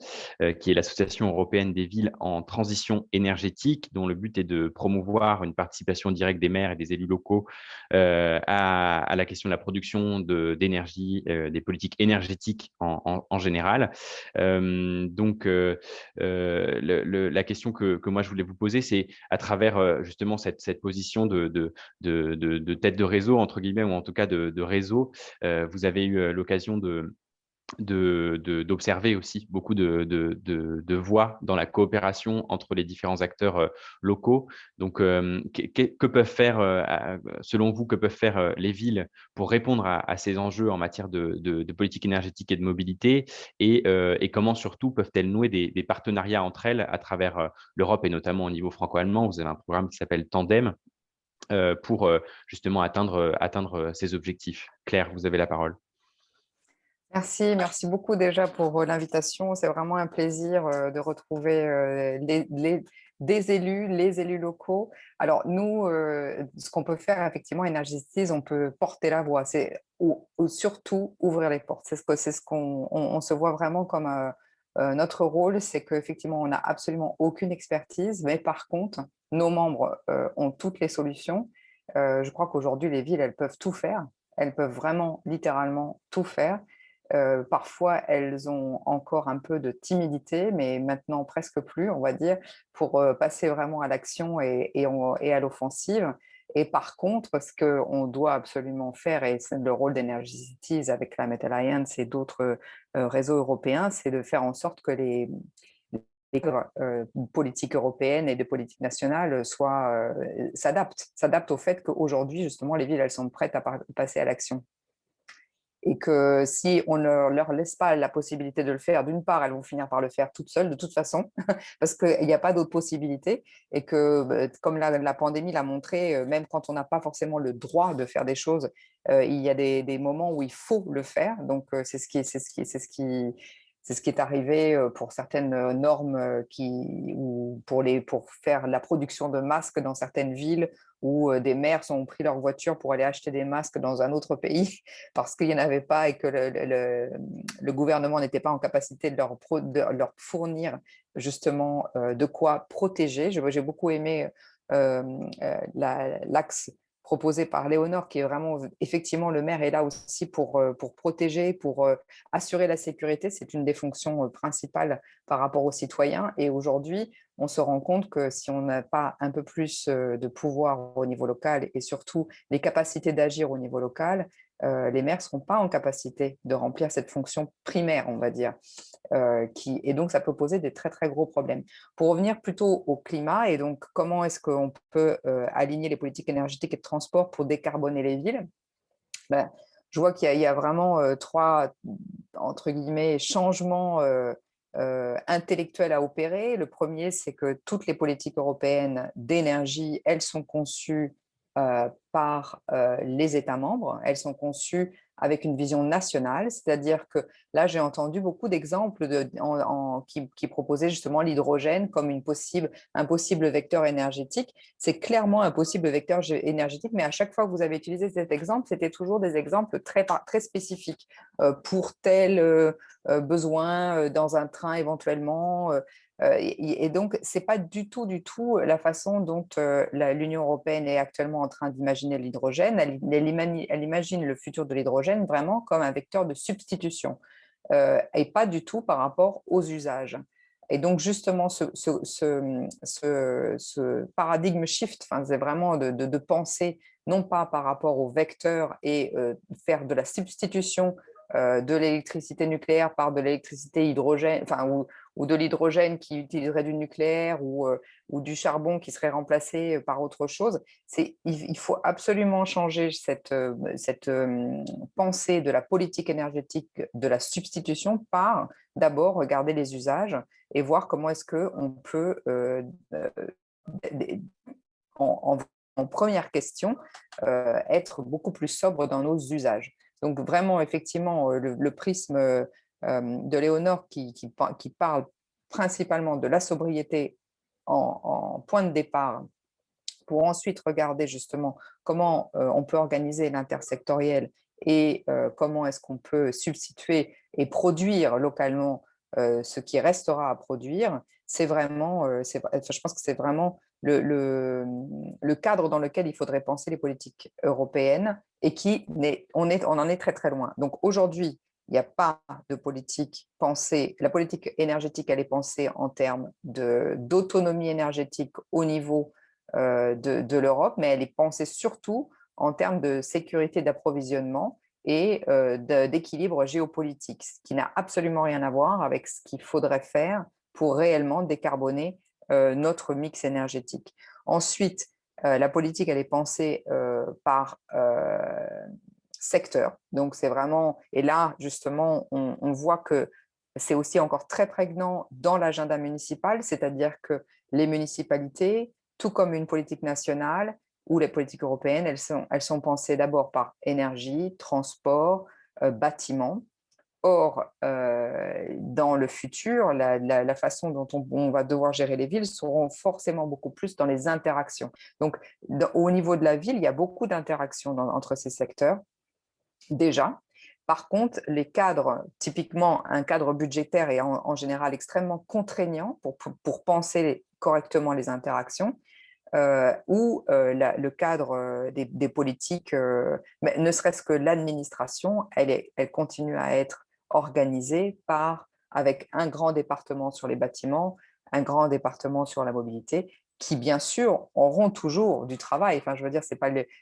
qui est l'association européenne des villes en transition énergétique, dont le but est de promouvoir une participation directe des maires et des élus locaux à la question de la production d'énergie, des politiques énergétiques en général. La question que moi je voulais vous poser, c'est à travers justement cette position de tête de réseau, entre guillemets, ou en tout cas de réseau, vous avez eu l'occasion d'observer aussi beaucoup de voix dans la coopération entre les différents acteurs locaux. Donc, que peuvent faire, selon vous, que peuvent faire les villes pour répondre à ces enjeux en matière de politique énergétique et de mobilité et comment surtout peuvent-elles nouer des partenariats entre elles à travers l'Europe et notamment au niveau franco-allemand. Vous avez un programme qui s'appelle Tandem pour justement atteindre ces objectifs. Claire, vous avez la parole. Merci beaucoup déjà pour l'invitation. C'est vraiment un plaisir de retrouver des élus, les élus locaux. Alors nous, ce qu'on peut faire effectivement, Energy Cities, on peut porter la voix, c'est ou surtout ouvrir les portes. C'est ce qu'on on se voit vraiment comme notre rôle, c'est qu'effectivement, on n'a absolument aucune expertise, mais par contre, nos membres ont toutes les solutions. Je crois qu'aujourd'hui, les villes, elles peuvent tout faire. Elles peuvent vraiment, littéralement, tout faire. Parfois, elles ont encore un peu de timidité, mais maintenant presque plus, on va dire, pour passer vraiment à l'action et à l'offensive. Et par contre, ce qu'on doit absolument faire, et c'est le rôle d'Energy Cities avec la Met Alliance et d'autres réseaux européens, c'est de faire en sorte que les politiques européennes et de politiques nationales s'adaptent au fait qu'aujourd'hui, justement, les villes, elles sont prêtes à passer à l'action. Et que si on ne leur laisse pas la possibilité de le faire, d'une part, elles vont finir par le faire toutes seules de toute façon, parce qu'il n'y a pas d'autre possibilité, et que comme la pandémie l'a montré, même quand on n'a pas forcément le droit de faire des choses, il y a des moments où il faut le faire. Donc c'est ce qui est arrivé pour certaines normes ou pour faire la production de masques dans certaines villes où des maires ont pris leur voiture pour aller acheter des masques dans un autre pays parce qu'il n'y en avait pas et que le gouvernement n'était pas en capacité de leur fournir justement de quoi protéger. J'ai beaucoup aimé l'axe proposé par Léonore, qui est vraiment, effectivement, le maire est là aussi pour protéger, pour assurer la sécurité. C'est une des fonctions principales par rapport aux citoyens. Et aujourd'hui, on se rend compte que si on n'a pas un peu plus de pouvoir au niveau local et surtout les capacités d'agir au niveau local, les maires ne seront pas en capacité de remplir cette fonction primaire, on va dire. Et donc, ça peut poser des très, très gros problèmes. Pour revenir plutôt au climat, et donc comment est-ce qu'on peut aligner les politiques énergétiques et de transport pour décarboner les villes, je vois qu'il y a vraiment trois, entre guillemets, changements intellectuels à opérer. Le premier, c'est que toutes les politiques européennes d'énergie, elles sont conçues par les États membres, elles sont conçues avec une vision nationale, c'est-à-dire que là, j'ai entendu beaucoup d'exemples qui proposaient justement l'hydrogène comme un possible vecteur énergétique. C'est clairement un possible vecteur énergétique, mais à chaque fois que vous avez utilisé cet exemple, c'était toujours des exemples très spécifiques pour tel besoin dans un train éventuellement. Et donc, ce n'est pas du tout la façon dont l'Union européenne est actuellement en train d'imaginer l'hydrogène. Elle imagine le futur de l'hydrogène vraiment comme un vecteur de substitution et pas du tout par rapport aux usages. Et donc, justement, ce paradigme shift, c'est vraiment de penser non pas par rapport aux vecteurs et faire de la substitution de l'électricité nucléaire par de l'électricité hydrogène, ou de l'hydrogène qui utiliserait du nucléaire ou du charbon qui serait remplacé par autre chose. Il faut absolument changer cette pensée de la politique énergétique de la substitution par d'abord regarder les usages et voir comment est-ce qu'on peut, en première question, être beaucoup plus sobre dans nos usages. Donc vraiment, effectivement, le prisme de Léonore qui parle principalement de la sobriété en point de départ pour ensuite regarder justement comment on peut organiser l'intersectoriel et comment est-ce qu'on peut substituer et produire localement ce qui restera à produire, c'est vraiment, je pense que c'est vraiment le cadre dans lequel il faudrait penser les politiques européennes et on en est très très loin. Donc aujourd'hui, il n'y a pas de politique pensée. La politique énergétique, elle est pensée en termes d'autonomie énergétique au niveau de l'Europe, mais elle est pensée surtout en termes de sécurité d'approvisionnement et d'équilibre géopolitique, ce qui n'a absolument rien à voir avec ce qu'il faudrait faire pour réellement décarboner notre mix énergétique. Ensuite, la politique, elle est pensée par secteur. Donc, c'est vraiment… Et là, justement, on voit que c'est aussi encore très prégnant dans l'agenda municipal, c'est-à-dire que les municipalités, tout comme une politique nationale ou les politiques européennes, elles sont pensées d'abord par énergie, transport, bâtiment. Or, dans le futur, la façon dont on va devoir gérer les villes seront forcément beaucoup plus dans les interactions. Donc, au niveau de la ville, il y a beaucoup d'interactions entre ces secteurs, déjà. Par contre, les cadres, typiquement un cadre budgétaire est en général extrêmement contraignant pour penser correctement les interactions. Ou le cadre des politiques, mais ne serait-ce que l'administration, elle continue à être organisée avec un grand département sur les bâtiments, un grand département sur la mobilité, qui bien sûr auront toujours du travail. Enfin, je veux dire,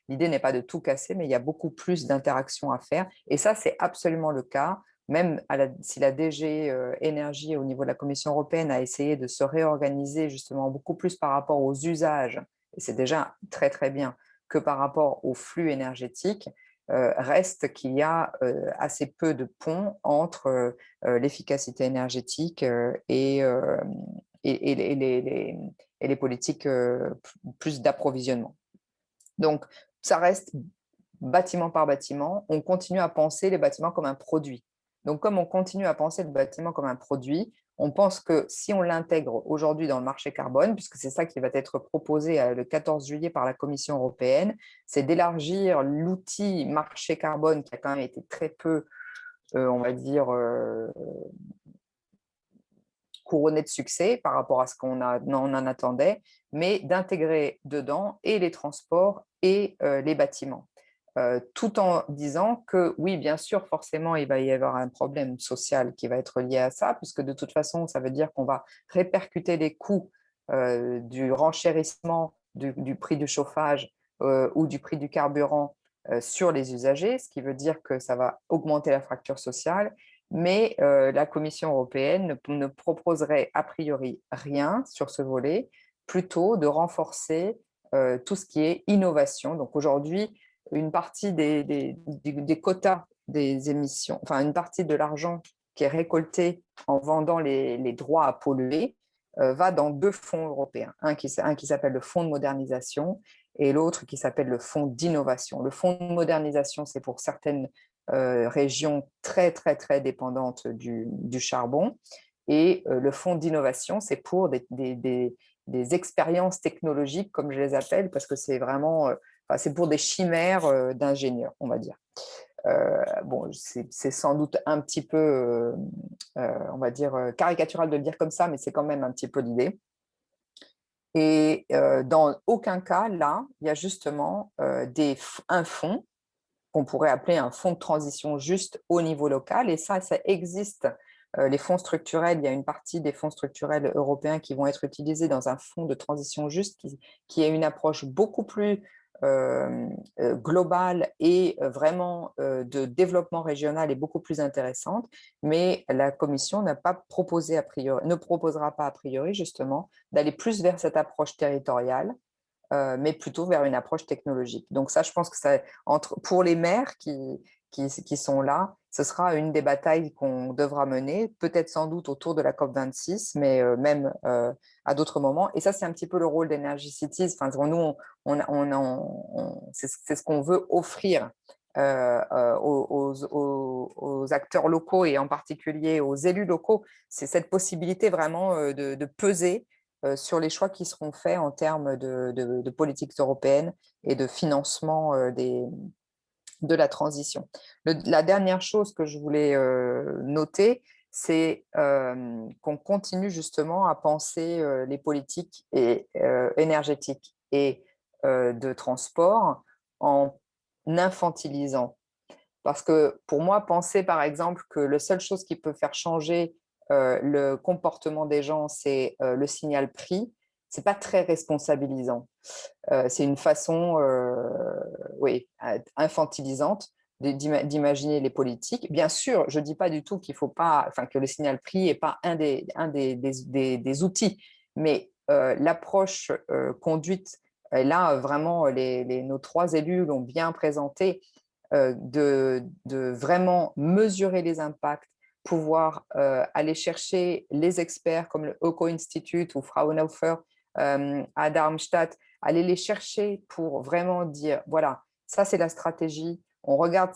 l'idée n'est pas de tout casser, mais il y a beaucoup plus d'interactions à faire. Et ça, c'est absolument le cas. Même si la DG Énergie au niveau de la Commission européenne a essayé de se réorganiser justement beaucoup plus par rapport aux usages, et c'est déjà très très bien, que par rapport aux flux énergétiques, reste qu'il y a assez peu de ponts entre l'efficacité énergétique et les politiques plus d'approvisionnement. Donc, ça reste bâtiment par bâtiment. On continue à penser les bâtiments comme un produit. Donc, comme on continue à penser le bâtiment comme un produit, on pense que si on l'intègre aujourd'hui dans le marché carbone, puisque c'est ça qui va être proposé le 14 juillet par la Commission européenne, c'est d'élargir l'outil marché carbone qui a quand même été très peu, on va dire, couronné de succès par rapport à ce qu'on en attendait, mais d'intégrer dedans et les transports et les bâtiments. Tout en disant que oui, bien sûr, forcément, il va y avoir un problème social qui va être lié à ça, puisque de toute façon, ça veut dire qu'on va répercuter les coûts du renchérissement du prix du chauffage ou du prix du carburant sur les usagers, ce qui veut dire que ça va augmenter la fracture sociale. Mais la Commission européenne ne proposerait a priori rien sur ce volet, plutôt de renforcer tout ce qui est innovation. Donc aujourd'hui, une partie des quotas des émissions, enfin une partie de l'argent qui est récolté en vendant les droits à polluer va dans 2 fonds européens. Un qui s'appelle le Fonds de modernisation et l'autre qui s'appelle le fonds d'innovation. Le fonds de modernisation, c'est pour certaines régions très, très, très dépendantes du charbon. Et le fonds d'innovation, c'est pour des expériences technologiques, comme je les appelle, parce que c'est vraiment, c'est pour des chimères d'ingénieurs, on va dire. Bon, c'est sans doute un petit peu, on va dire, caricatural de le dire comme ça, mais c'est quand même un petit peu l'idée. Et dans aucun cas, là, il y a justement un fonds qu'on pourrait appeler un fonds de transition juste au niveau local. Et ça existe. Les fonds structurels, il y a une partie des fonds structurels européens qui vont être utilisés dans un fonds de transition juste qui est une approche beaucoup plus globale et vraiment de développement régional et beaucoup plus intéressante. Mais la Commission n'a pas proposé ne proposera pas a priori justement d'aller plus vers cette approche territoriale, mais plutôt vers une approche technologique. Donc ça, je pense que pour les maires qui sont là, ce sera une des batailles qu'on devra mener, peut-être sans doute autour de la COP26, mais même à d'autres moments. Et ça, c'est un petit peu le rôle d'Energy Cities. Enfin, nous, c'est ce qu'on veut offrir aux acteurs locaux et en particulier aux élus locaux. C'est cette possibilité vraiment de peser sur les choix qui seront faits en termes de politiques européennes et de financement de la transition. La dernière chose que je voulais noter, c'est qu'on continue justement à penser les politiques énergétiques et de transport en infantilisant. Parce que pour moi, penser par exemple que la seule chose qui peut faire changer le comportement des gens, c'est le signal prix, c'est pas très responsabilisant. C'est une façon, oui, infantilisante d'imaginer les politiques. Bien sûr, je dis pas du tout qu'il faut pas, enfin que le signal prix est pas un des outils, mais l'approche conduite, et là vraiment nos trois élus l'ont bien présenté, de vraiment mesurer les impacts, pouvoir aller chercher les experts comme le Öko-Institut ou Fraunhofer à Darmstadt, aller les chercher pour vraiment dire, voilà, ça c'est la stratégie, on regarde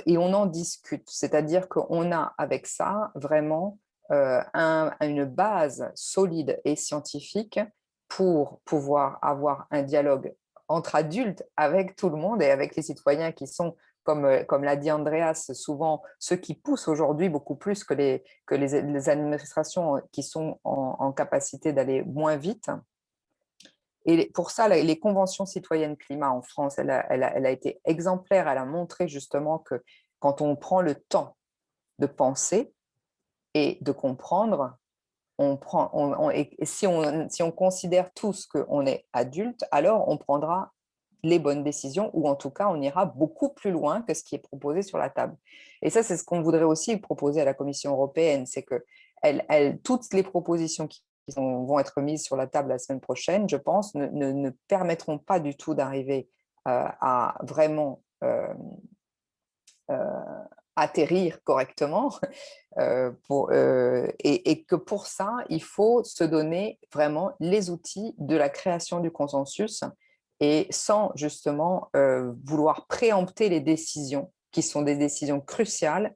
et on en discute. C'est-à-dire qu'on a avec ça vraiment une base solide et scientifique pour pouvoir avoir un dialogue entre adultes avec tout le monde et avec les citoyens qui sont, comme l'a dit Andreas, souvent ceux qui poussent aujourd'hui beaucoup plus que les administrations qui sont en capacité d'aller moins vite. Et pour ça, les conventions citoyennes climat en France, elle a été exemplaire. Elle a montré justement que quand on prend le temps de penser et de comprendre, et si on considère tous qu'on est adulte, alors on prendra les bonnes décisions, ou en tout cas, on ira beaucoup plus loin que ce qui est proposé sur la table. Et ça, c'est ce qu'on voudrait aussi proposer à la Commission européenne, c'est que toutes les propositions qui vont être mises sur la table la semaine prochaine, je pense, ne permettront pas du tout d'arriver à vraiment atterrir correctement. Et que pour ça, il faut se donner vraiment les outils de la création du consensus et sans justement vouloir préempter les décisions qui sont des décisions cruciales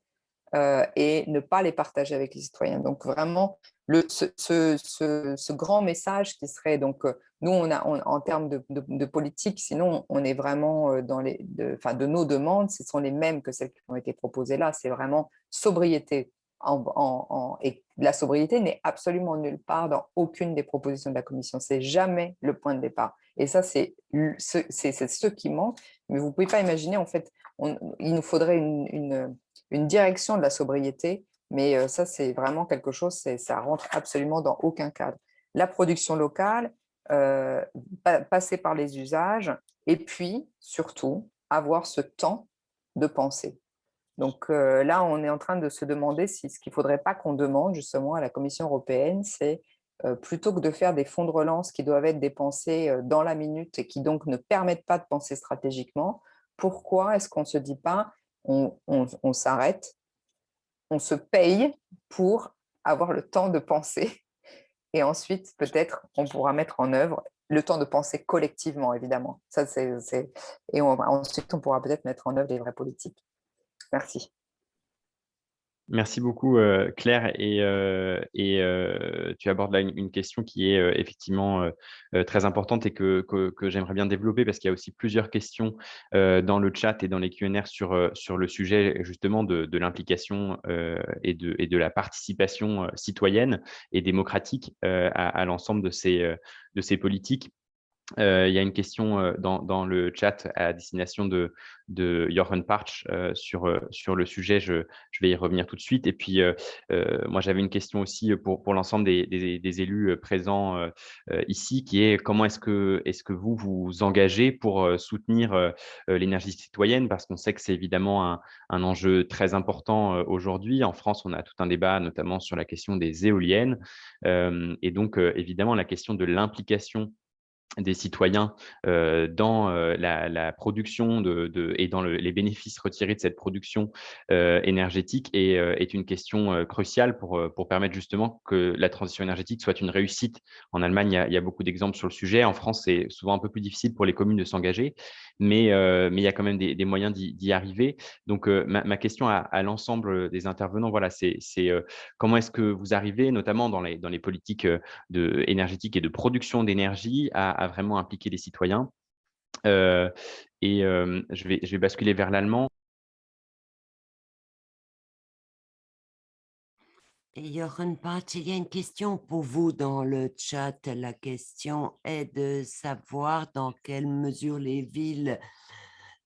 et ne pas les partager avec les citoyens. Donc vraiment, ce grand message qui serait, donc nous, en termes de politique, sinon on est vraiment de nos demandes, ce sont les mêmes que celles qui ont été proposées là, c'est vraiment sobriété. Et la sobriété n'est absolument nulle part dans aucune des propositions de la Commission. C'est jamais le point de départ. Et ça, c'est ce qui manque. Mais vous ne pouvez pas imaginer, en fait, il nous faudrait une direction de la sobriété, mais ça, c'est vraiment quelque chose, ça rentre absolument dans aucun cadre. La production locale, passer par les usages, et puis, surtout, avoir ce temps de penser. Donc là, on est en train de se demander si ce qu'il ne faudrait pas qu'on demande justement à la Commission européenne, c'est plutôt que de faire des fonds de relance qui doivent être dépensés dans la minute et qui donc ne permettent pas de penser stratégiquement, pourquoi est-ce qu'on ne se dit pas on s'arrête, on se paye pour avoir le temps de penser et ensuite peut-être on pourra mettre en œuvre le temps de penser collectivement, évidemment. Ça, Et ensuite, on pourra peut-être mettre en œuvre les vraies politiques. Merci. Merci beaucoup, Claire. Tu abordes là une question qui est effectivement très importante et que j'aimerais bien développer parce qu'il y a aussi plusieurs questions dans le chat et dans les Q&A sur le sujet justement de l'implication et de la participation citoyenne et démocratique à l'ensemble de ces politiques. Il y a une question dans le chat à destination de Jochen Parch sur le sujet. Je vais y revenir tout de suite. Et puis, moi, j'avais une question aussi pour l'ensemble des élus présents ici, qui est comment est-ce que vous vous engagez pour soutenir l'énergie citoyenne? Parce qu'on sait que c'est évidemment un enjeu très important aujourd'hui. En France, on a tout un débat, notamment sur la question des éoliennes. Et donc, évidemment, la question de l'implication des citoyens dans la production et dans les bénéfices retirés de cette production énergétique est une question cruciale pour permettre justement que la transition énergétique soit une réussite. En Allemagne, il y a beaucoup d'exemples sur le sujet. En France, c'est souvent un peu plus difficile pour les communes de s'engager, mais il y a quand même des moyens d'y arriver. Donc, ma question à l'ensemble des intervenants, voilà, c'est comment est-ce que vous arrivez, notamment dans les politiques énergétiques et de production d'énergie, à vraiment impliquer les citoyens. Je vais basculer vers l'allemand. Jochen Parch, il y a une question pour vous dans le chat. La question est de savoir dans quelle mesure les villes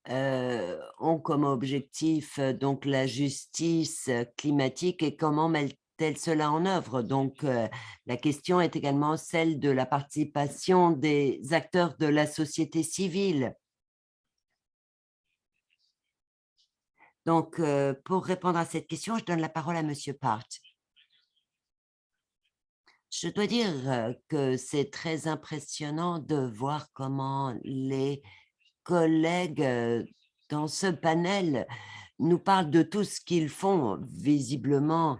ont comme objectif donc la justice climatique et comment mettent-elles cela en œuvre. Donc, la question est également celle de la participation des acteurs de la société civile. Donc, pour répondre à cette question, je donne la parole à Monsieur Parch. Je dois dire que c'est très impressionnant de voir comment les collègues dans ce panel nous parlent de tout ce qu'ils font. Visiblement,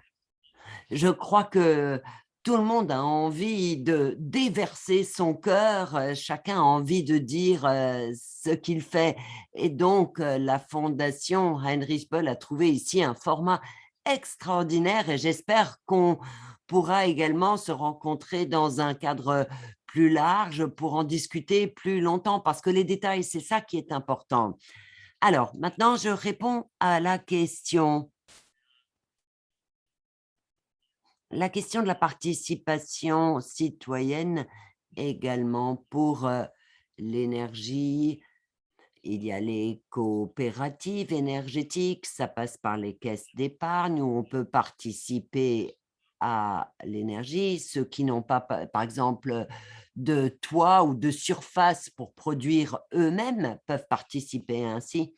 je crois que tout le monde a envie de déverser son cœur, chacun a envie de dire ce qu'il fait. Et donc, la Fondation Heinrich Böll a trouvé ici un format extraordinaire et j'espère qu'on pourra également se rencontrer dans un cadre plus large pour en discuter plus longtemps parce que les détails, c'est ça qui est important. Alors, maintenant, je réponds à la question. La question de la participation citoyenne également pour l'énergie. Il y a les coopératives énergétiques, ça passe par les caisses d'épargne où on peut participer à l'énergie. Ceux qui n'ont pas, par exemple, de toit ou de surface pour produire eux-mêmes peuvent participer ainsi.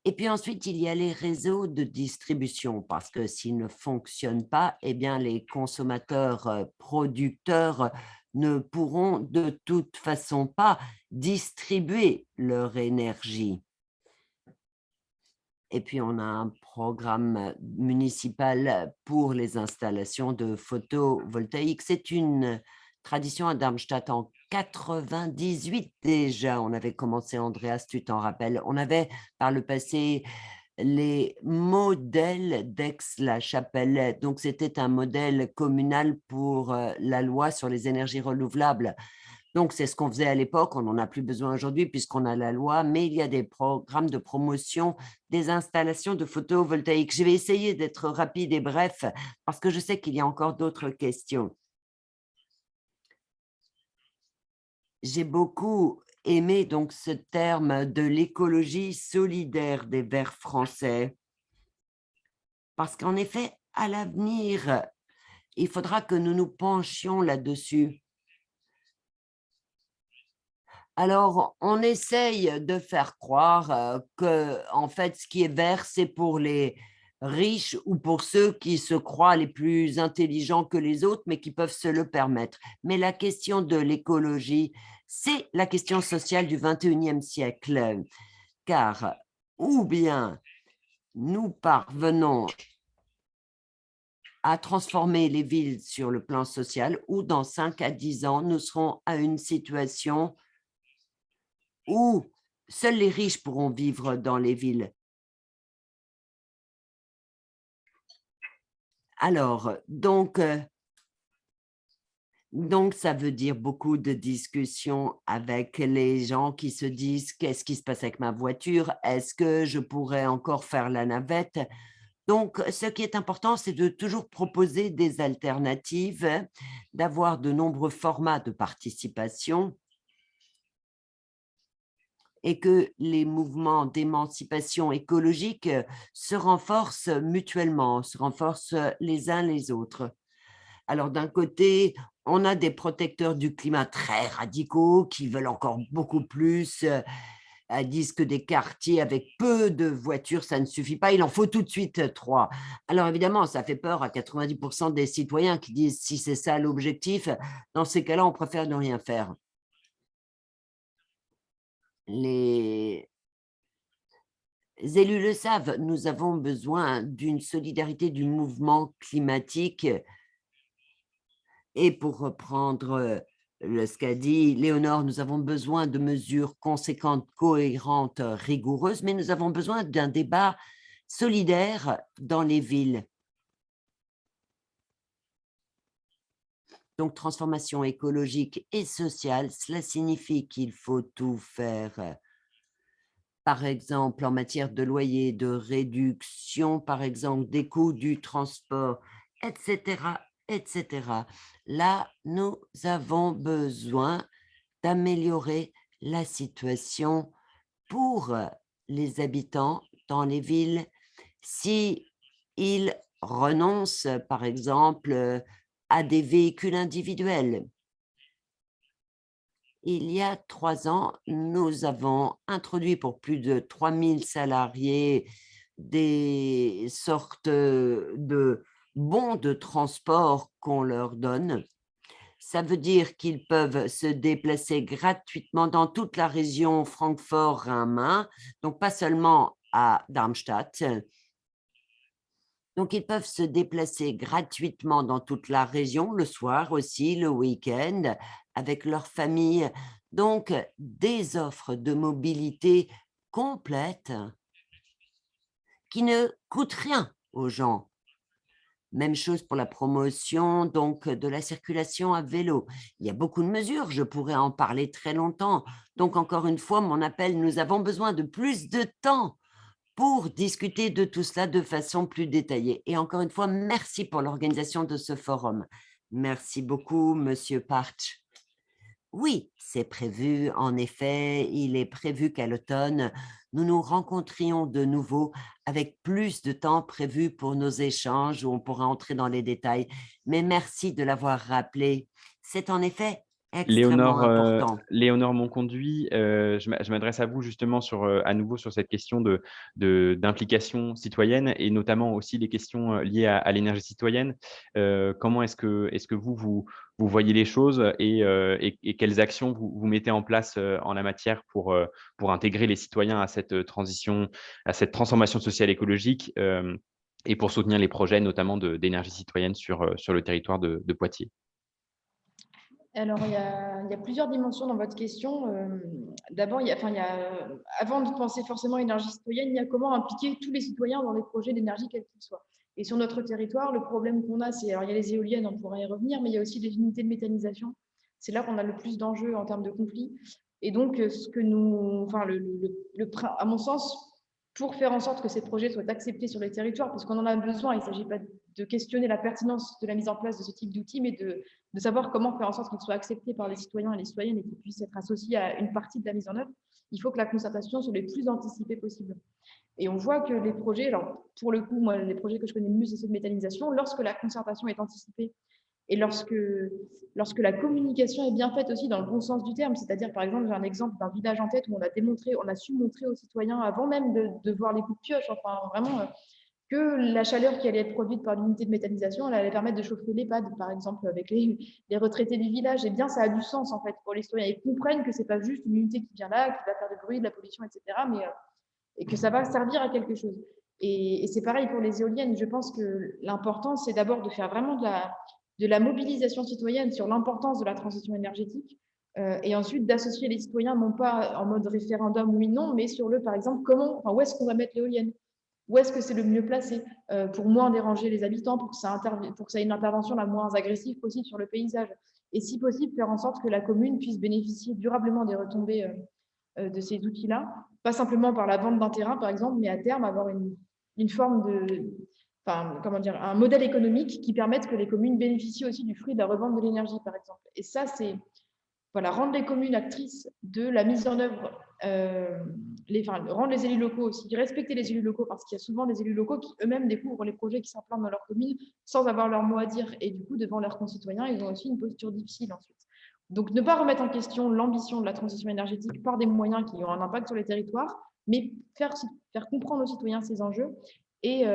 Et puis ensuite, il y a les réseaux de distribution, parce que s'ils ne fonctionnent pas, eh bien, les consommateurs producteurs ne pourront de toute façon pas distribuer leur énergie. Et puis, on a un programme municipal pour les installations de photovoltaïque. C'est une tradition à Darmstadt en 98 déjà. On avait commencé, Andreas, tu t'en rappelles. On avait par le passé les modèles d'Aix-la-Chapelle. Donc, c'était un modèle communal pour la loi sur les énergies renouvelables. Donc, c'est ce qu'on faisait à l'époque, on n'en a plus besoin aujourd'hui puisqu'on a la loi, mais il y a des programmes de promotion des installations de photovoltaïque. Je vais essayer d'être rapide et bref parce que je sais qu'il y a encore d'autres questions. J'ai beaucoup aimé donc ce terme de l'écologie solidaire des Verts français parce qu'en effet, à l'avenir, il faudra que nous nous penchions là-dessus. Alors, on essaye de faire croire que, en fait, ce qui est vert, c'est pour les riches ou pour ceux qui se croient les plus intelligents que les autres, mais qui peuvent se le permettre. Mais la question de l'écologie, c'est la question sociale du 21e siècle. Car, ou bien nous parvenons à transformer les villes sur le plan social, ou dans 5 à 10 ans, nous serons à une situation où seuls les riches pourront vivre dans les villes. Alors, donc, ça veut dire beaucoup de discussions avec les gens qui se disent: «Qu'est-ce qui se passe avec ma voiture? Est-ce que je pourrais encore faire la navette?» Donc, ce qui est important, c'est de toujours proposer des alternatives, d'avoir de nombreux formats de participation et que les mouvements d'émancipation écologique se renforcent mutuellement, se renforcent les uns les autres. Alors, d'un côté, on a des protecteurs du climat très radicaux qui veulent encore beaucoup plus, disent que des quartiers avec peu de voitures, ça ne suffit pas, il en faut tout de suite 3. Alors évidemment, ça fait peur à 90% des citoyens qui disent: «Si c'est ça l'objectif, dans ces cas-là, on préfère ne rien faire». Les élus le savent, nous avons besoin d'une solidarité du mouvement climatique. Et pour reprendre ce qu'a dit Léonore, nous avons besoin de mesures conséquentes, cohérentes, rigoureuses, mais nous avons besoin d'un débat solidaire dans les villes. Donc, transformation écologique et sociale, cela signifie qu'il faut tout faire. Par exemple, en matière de loyer, de réduction, par exemple, des coûts du transport, etc., etc. Là, nous avons besoin d'améliorer la situation pour les habitants dans les villes si ils renoncent, par exemple, à des véhicules individuels. Il y a 3 ans, nous avons introduit pour plus de 3000 salariés des sortes de bons de transport qu'on leur donne. Ça veut dire qu'ils peuvent se déplacer gratuitement dans toute la région Francfort-Rhin-Main, donc pas seulement à Darmstadt. Donc, ils peuvent se déplacer gratuitement dans toute la région, le soir aussi, le week-end, avec leur famille. Donc, des offres de mobilité complètes qui ne coûtent rien aux gens. Même chose pour la promotion donc de la circulation à vélo. Il y a beaucoup de mesures, je pourrais en parler très longtemps. Donc, encore une fois, mon appel, nous avons besoin de plus de temps pour discuter de tout cela de façon plus détaillée. Et encore une fois, merci pour l'organisation de ce forum. Merci beaucoup, Monsieur Partch. Oui, c'est prévu, en effet, il est prévu qu'à l'automne, nous nous rencontrions de nouveau avec plus de temps prévu pour nos échanges où on pourra entrer dans les détails. Mais merci de l'avoir rappelé. C'est en effet extrêmement important. Léonore Monconduit, je m'adresse à vous justement sur, à nouveau sur cette question d'implication citoyenne et notamment aussi les questions, liées à l'énergie citoyenne. Comment est-ce que vous voyez les choses et quelles actions vous mettez en place, en la matière pour intégrer les citoyens à cette transition, à cette transformation sociale écologique, et pour soutenir les projets notamment d'énergie citoyenne sur le territoire de Poitiers? Alors, il y a plusieurs dimensions dans votre question. D'abord, avant de penser forcément à énergie citoyenne, il y a comment impliquer tous les citoyens dans les projets d'énergie, quels qu'ils soient. Et sur notre territoire, le problème qu'on a, alors il y a les éoliennes, on pourrait y revenir, mais il y a aussi les unités de méthanisation. C'est là qu'on a le plus d'enjeux en termes de conflits. Et donc, à mon sens, pour faire en sorte que ces projets soient acceptés sur les territoires, parce qu'on en a besoin, il ne s'agit pas de questionner la pertinence de la mise en place de ce type d'outils, mais de savoir comment faire en sorte qu'ils soient acceptés par les citoyens et les citoyennes et qu'ils puissent être associés à une partie de la mise en œuvre, il faut que la concertation soit les plus anticipée possible. Et on voit que les projets, alors pour le coup, moi, les projets que je connais le mieux, c'est ceux de méthanisation, lorsque la concertation est anticipée et lorsque la communication est bien faite aussi dans le bon sens du terme, c'est-à-dire, par exemple, j'ai un exemple d'un village en tête où on a su montrer aux citoyens, avant même de voir les coups de pioche, enfin vraiment, que la chaleur qui allait être produite par l'unité de méthanisation, elle allait permettre de chauffer l'EHPAD, par exemple, avec les retraités du village. Et bien, ça a du sens, en fait, pour les citoyens. Ils comprennent que ce n'est pas juste une unité qui vient là, qui va faire du bruit, de la pollution, etc., mais et que ça va servir à quelque chose. Et c'est pareil pour les éoliennes. Je pense que l'important, c'est d'abord de faire vraiment de la mobilisation citoyenne sur l'importance de la transition énergétique, et ensuite d'associer les citoyens, non pas en mode référendum oui, non, mais sur par exemple, où est-ce qu'on va mettre l'éolienne? Où est-ce que c'est le mieux placé pour moins déranger les habitants, pour que ça ait une intervention la moins agressive possible sur le paysage. Et si possible, faire en sorte que la commune puisse bénéficier durablement des retombées de ces outils-là, pas simplement par la vente d'un terrain, par exemple, mais à terme avoir une forme comment dire, un modèle économique qui permette que les communes bénéficient aussi du fruit de la revente de l'énergie, par exemple. Et ça, c'est rendre les communes actrices de la mise en œuvre, rendre les élus locaux aussi, respecter les élus locaux, parce qu'il y a souvent des élus locaux qui eux-mêmes découvrent les projets qui s'implantent dans leur commune sans avoir leur mot à dire. Et du coup, devant leurs concitoyens, ils ont aussi une posture difficile ensuite. Donc, ne pas remettre en question l'ambition de la transition énergétique par des moyens qui ont un impact sur les territoires, mais faire comprendre aux citoyens ces enjeux et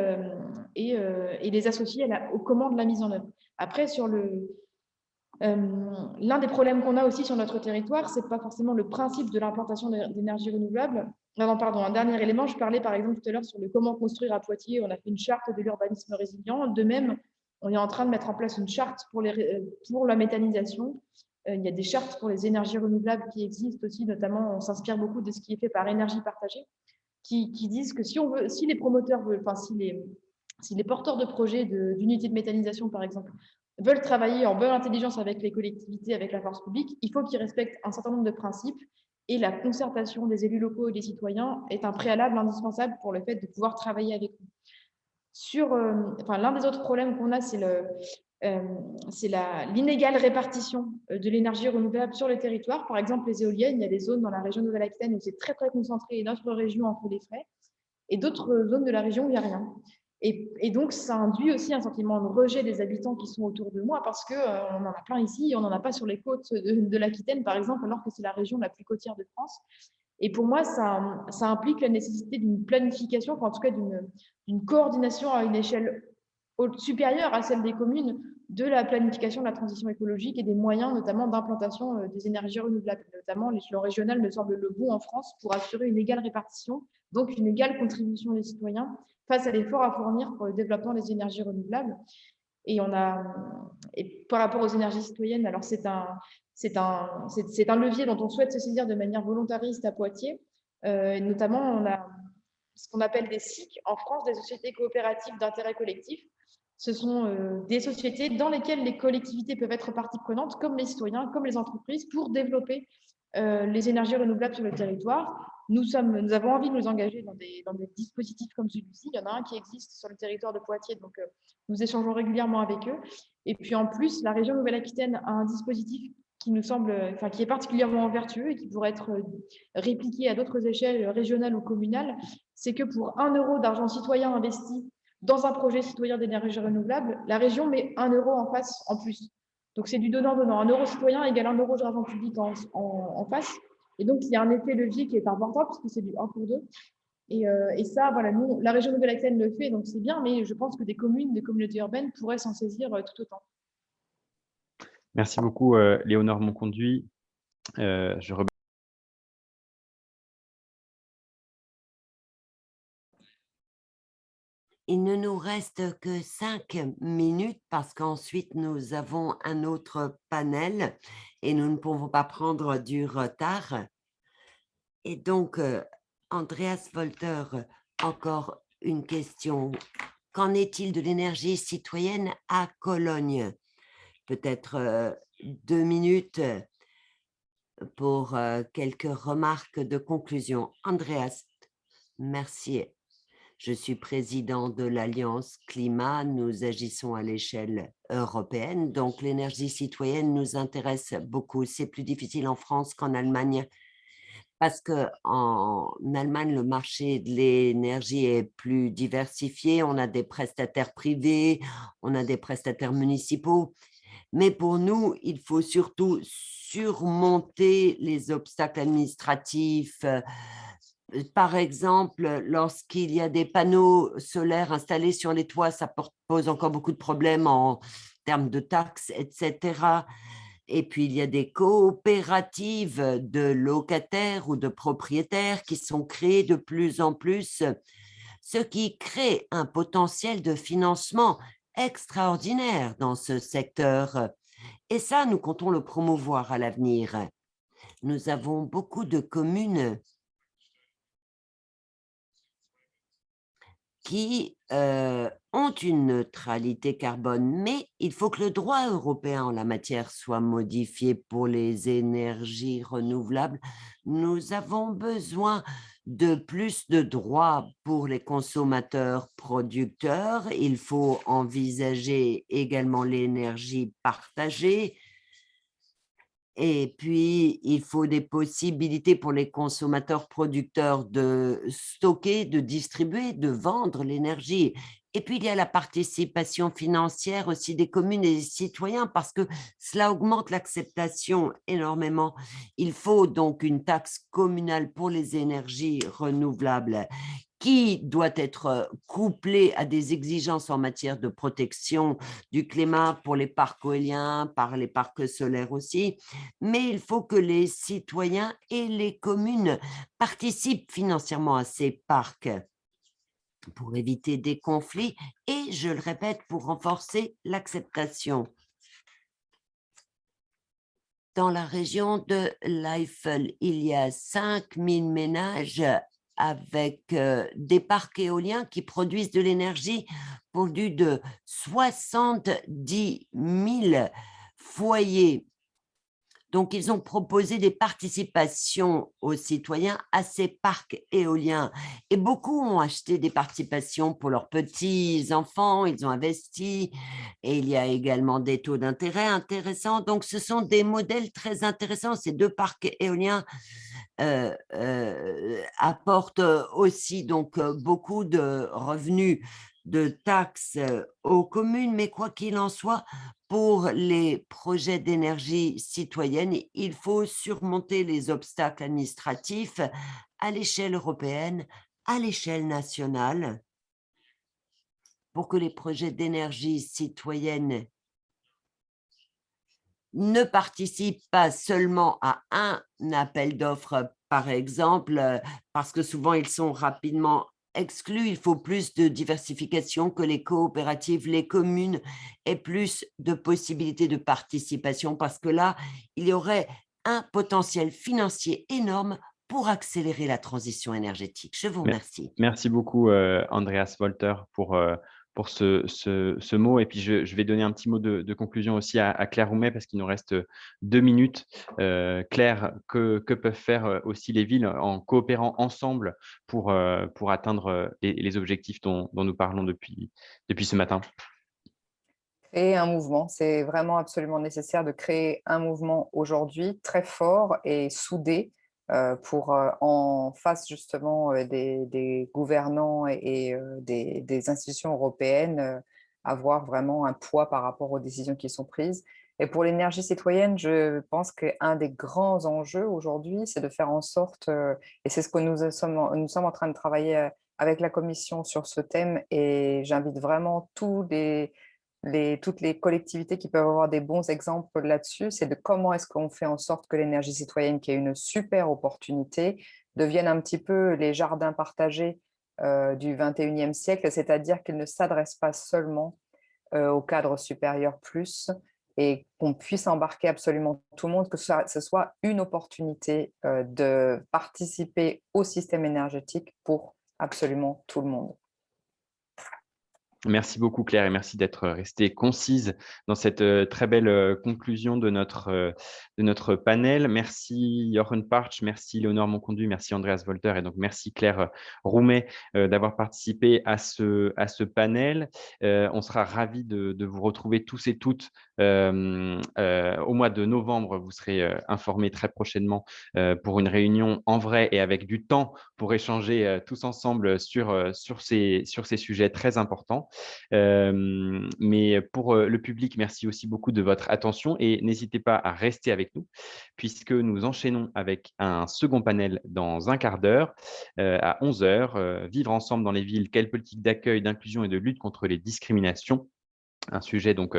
les associer au comment de la mise en œuvre. Après, l'un des problèmes qu'on a aussi sur notre territoire, c'est pas forcément le principe de l'implantation d'énergie renouvelable. Non, pardon, un dernier élément, je parlais par exemple tout à l'heure sur le comment construire à Poitiers, on a fait une charte de l'urbanisme résilient. De même, on est en train de mettre en place une charte pour la méthanisation. Il y a des chartes pour les énergies renouvelables qui existent aussi, notamment on s'inspire beaucoup de ce qui est fait par Énergie Partagée, qui disent que si les promoteurs veulent, enfin si les porteurs de projets d'unités de méthanisation par exemple, veulent travailler en bonne intelligence avec les collectivités, avec la force publique, il faut qu'ils respectent un certain nombre de principes, et la concertation des élus locaux et des citoyens est un préalable indispensable pour le fait de pouvoir travailler avec nous. L'un des autres problèmes qu'on a, c'est l'inégale répartition de l'énergie renouvelable sur le territoire. Par exemple, les éoliennes, il y a des zones dans la région de Nouvelle-Aquitaine où c'est très, très concentré, et notre région en fait les frais, et d'autres zones de la région où il n'y a rien. Et donc, ça induit aussi un sentiment de rejet des habitants qui sont autour de moi, parce qu'on en a plein ici, et on n'en a pas sur les côtes de l'Aquitaine, par exemple, alors que c'est la région la plus côtière de France. Et pour moi, ça implique la nécessité d'une planification, en tout cas d'une coordination à une échelle supérieure à celle des communes, de la planification de la transition écologique et des moyens, notamment d'implantation des énergies renouvelables. Notamment, l'échelon régional me semble le bon en France pour assurer une égale répartition, donc une égale contribution des citoyens face à l'effort à fournir pour le développement des énergies renouvelables. Et par rapport aux énergies citoyennes, alors c'est un levier dont on souhaite se saisir de manière volontariste à Poitiers. Notamment, on a ce qu'on appelle des SIC en France, des sociétés coopératives d'intérêt collectif. Ce sont des sociétés dans lesquelles les collectivités peuvent être partie prenante, comme les citoyens, comme les entreprises, pour développer les énergies renouvelables sur le territoire. Nous avons envie de nous engager dans des dispositifs comme celui-ci. Il y en a un qui existe sur le territoire de Poitiers, donc nous échangeons régulièrement avec eux. Et puis en plus, la région Nouvelle-Aquitaine a un dispositif qui nous semble, qui est particulièrement vertueux et qui pourrait être répliqué à d'autres échelles régionales ou communales. C'est que pour 1 euro d'argent citoyen investi dans un projet citoyen d'énergie renouvelable, la région met 1 euro en face en plus. Donc c'est du donnant-donnant. 1 euro citoyen égale 1 euro d'argent public en face. Et donc il y a un effet levier qui est important puisque c'est du 1 pour 2. Et ça, voilà, nous, la région Nouvelle-Aquitaine le fait, donc c'est bien, mais je pense que des communautés urbaines pourraient s'en saisir tout autant. Merci beaucoup, Léonore Monconduit. Il ne nous reste que 5 minutes parce qu'ensuite nous avons un autre panel et nous ne pouvons pas prendre du retard. Et donc, Andreas Wolter, encore une question. Qu'en est-il de l'énergie citoyenne à Cologne? Peut-être 2 minutes pour quelques remarques de conclusion. Andreas, merci. Je suis président de l'Alliance Climat. Nous agissons à l'échelle européenne. Donc, l'énergie citoyenne nous intéresse beaucoup. C'est plus difficile en France qu'en Allemagne parce qu'en Allemagne, le marché de l'énergie est plus diversifié. On a des prestataires privés, on a des prestataires municipaux. Mais pour nous, il faut surtout surmonter les obstacles administratifs. Par exemple, lorsqu'il y a des panneaux solaires installés sur les toits, ça pose encore beaucoup de problèmes en termes de taxes, etc. Et puis, il y a des coopératives de locataires ou de propriétaires qui sont créées de plus en plus ce qui crée un potentiel de financement extraordinaire dans ce secteur. Et ça, nous comptons le promouvoir à l'avenir. Nous avons beaucoup de communes qui ont une neutralité carbone, mais il faut que le droit européen en la matière soit modifié pour les énergies renouvelables. Nous avons besoin de plus de droits pour les consommateurs producteurs. Il faut envisager également l'énergie partagée. Et puis, il faut des possibilités pour les consommateurs producteurs de stocker, de distribuer, de vendre l'énergie. Et puis, il y a la participation financière aussi des communes et des citoyens parce que cela augmente l'acceptation énormément. Il faut donc une taxe communale pour les énergies renouvelables qui doit être couplée à des exigences en matière de protection du climat pour les parcs éoliens, par les parcs solaires aussi. Mais il faut que les citoyens et les communes participent financièrement à ces parcs pour éviter des conflits et, je le répète, pour renforcer l'acceptation. Dans la région de l'Eifel, il y a 5000 ménages avec des parcs éoliens qui produisent de l'énergie pour plus de 70 000 foyers. Donc, ils ont proposé des participations aux citoyens à ces parcs éoliens. Et beaucoup ont acheté des participations pour leurs petits-enfants, ils ont investi. Et il y a également des taux d'intérêt intéressants. Donc, ce sont des modèles très intéressants. Ces deux parcs éoliens apportent aussi donc, beaucoup de revenus de taxes aux communes. Mais quoi qu'il en soit, pour les projets d'énergie citoyenne, il faut surmonter les obstacles administratifs à l'échelle européenne, à l'échelle nationale, pour que les projets d'énergie citoyenne ne participent pas seulement à un appel d'offres, par exemple, parce que souvent ils sont rapidement exclus. Il faut plus de diversification, que les coopératives, les communes aient plus de possibilités de participation, parce que là, il y aurait un potentiel financier énorme pour accélérer la transition énergétique. Je vous remercie. Merci beaucoup, Andreas Wolter, pour ce mot. Et puis, je vais donner un petit mot de conclusion aussi à Claire Roumet, parce qu'il nous reste 2 minutes. Claire, que peuvent faire aussi les villes en coopérant ensemble pour atteindre les objectifs dont nous parlons depuis ce matin? Créer un mouvement, c'est vraiment absolument nécessaire de créer un mouvement aujourd'hui très fort et soudé pour en face justement des gouvernants et des institutions européennes, avoir vraiment un poids par rapport aux décisions qui sont prises. Et pour l'énergie citoyenne, je pense qu'un des grands enjeux aujourd'hui, c'est de faire en sorte, et c'est ce que nous sommes en train de travailler avec la Commission sur ce thème, et j'invite vraiment toutes les collectivités qui peuvent avoir des bons exemples là-dessus, c'est de comment est-ce qu'on fait en sorte que l'énergie citoyenne, qui est une super opportunité, devienne un petit peu les jardins partagés du 21e siècle, c'est-à-dire qu'ils ne s'adressent pas seulement au cadre supérieur plus, et qu'on puisse embarquer absolument tout le monde, que ce soit une opportunité de participer au système énergétique pour absolument tout le monde. Merci beaucoup, Claire, et merci d'être restée concise dans cette très belle conclusion de notre panel. Merci Jochen Parch, merci Léonore Monconduit, merci Andreas Wolter, et donc merci Claire Roumet d'avoir participé à ce panel. On sera ravis de vous retrouver tous et toutes au mois de novembre. Vous serez informés très prochainement pour une réunion en vrai et avec du temps pour échanger tous ensemble sur ces sujets très importants. Mais pour le public, merci aussi beaucoup de votre attention, et n'hésitez pas à rester avec nous, puisque nous enchaînons avec un second panel dans un quart d'heure à 11 h. Vivre ensemble dans les villes, quelle politique d'accueil, d'inclusion et de lutte contre les discriminations. un sujet donc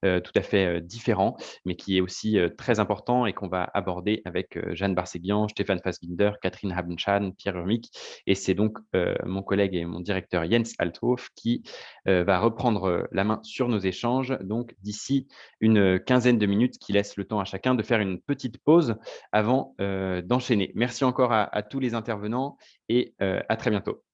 tout à fait différent, mais qui est aussi très important et qu'on va aborder avec Jeanne Barséguian, Stéphane Fassbinder, Catherine Habenschan, Pierre Urmic. Et c'est donc mon collègue et mon directeur Jens Althoff qui va reprendre la main sur nos échanges, donc d'ici une quinzaine de minutes, qui laisse le temps à chacun de faire une petite pause avant d'enchaîner. Merci encore à tous les intervenants et à très bientôt.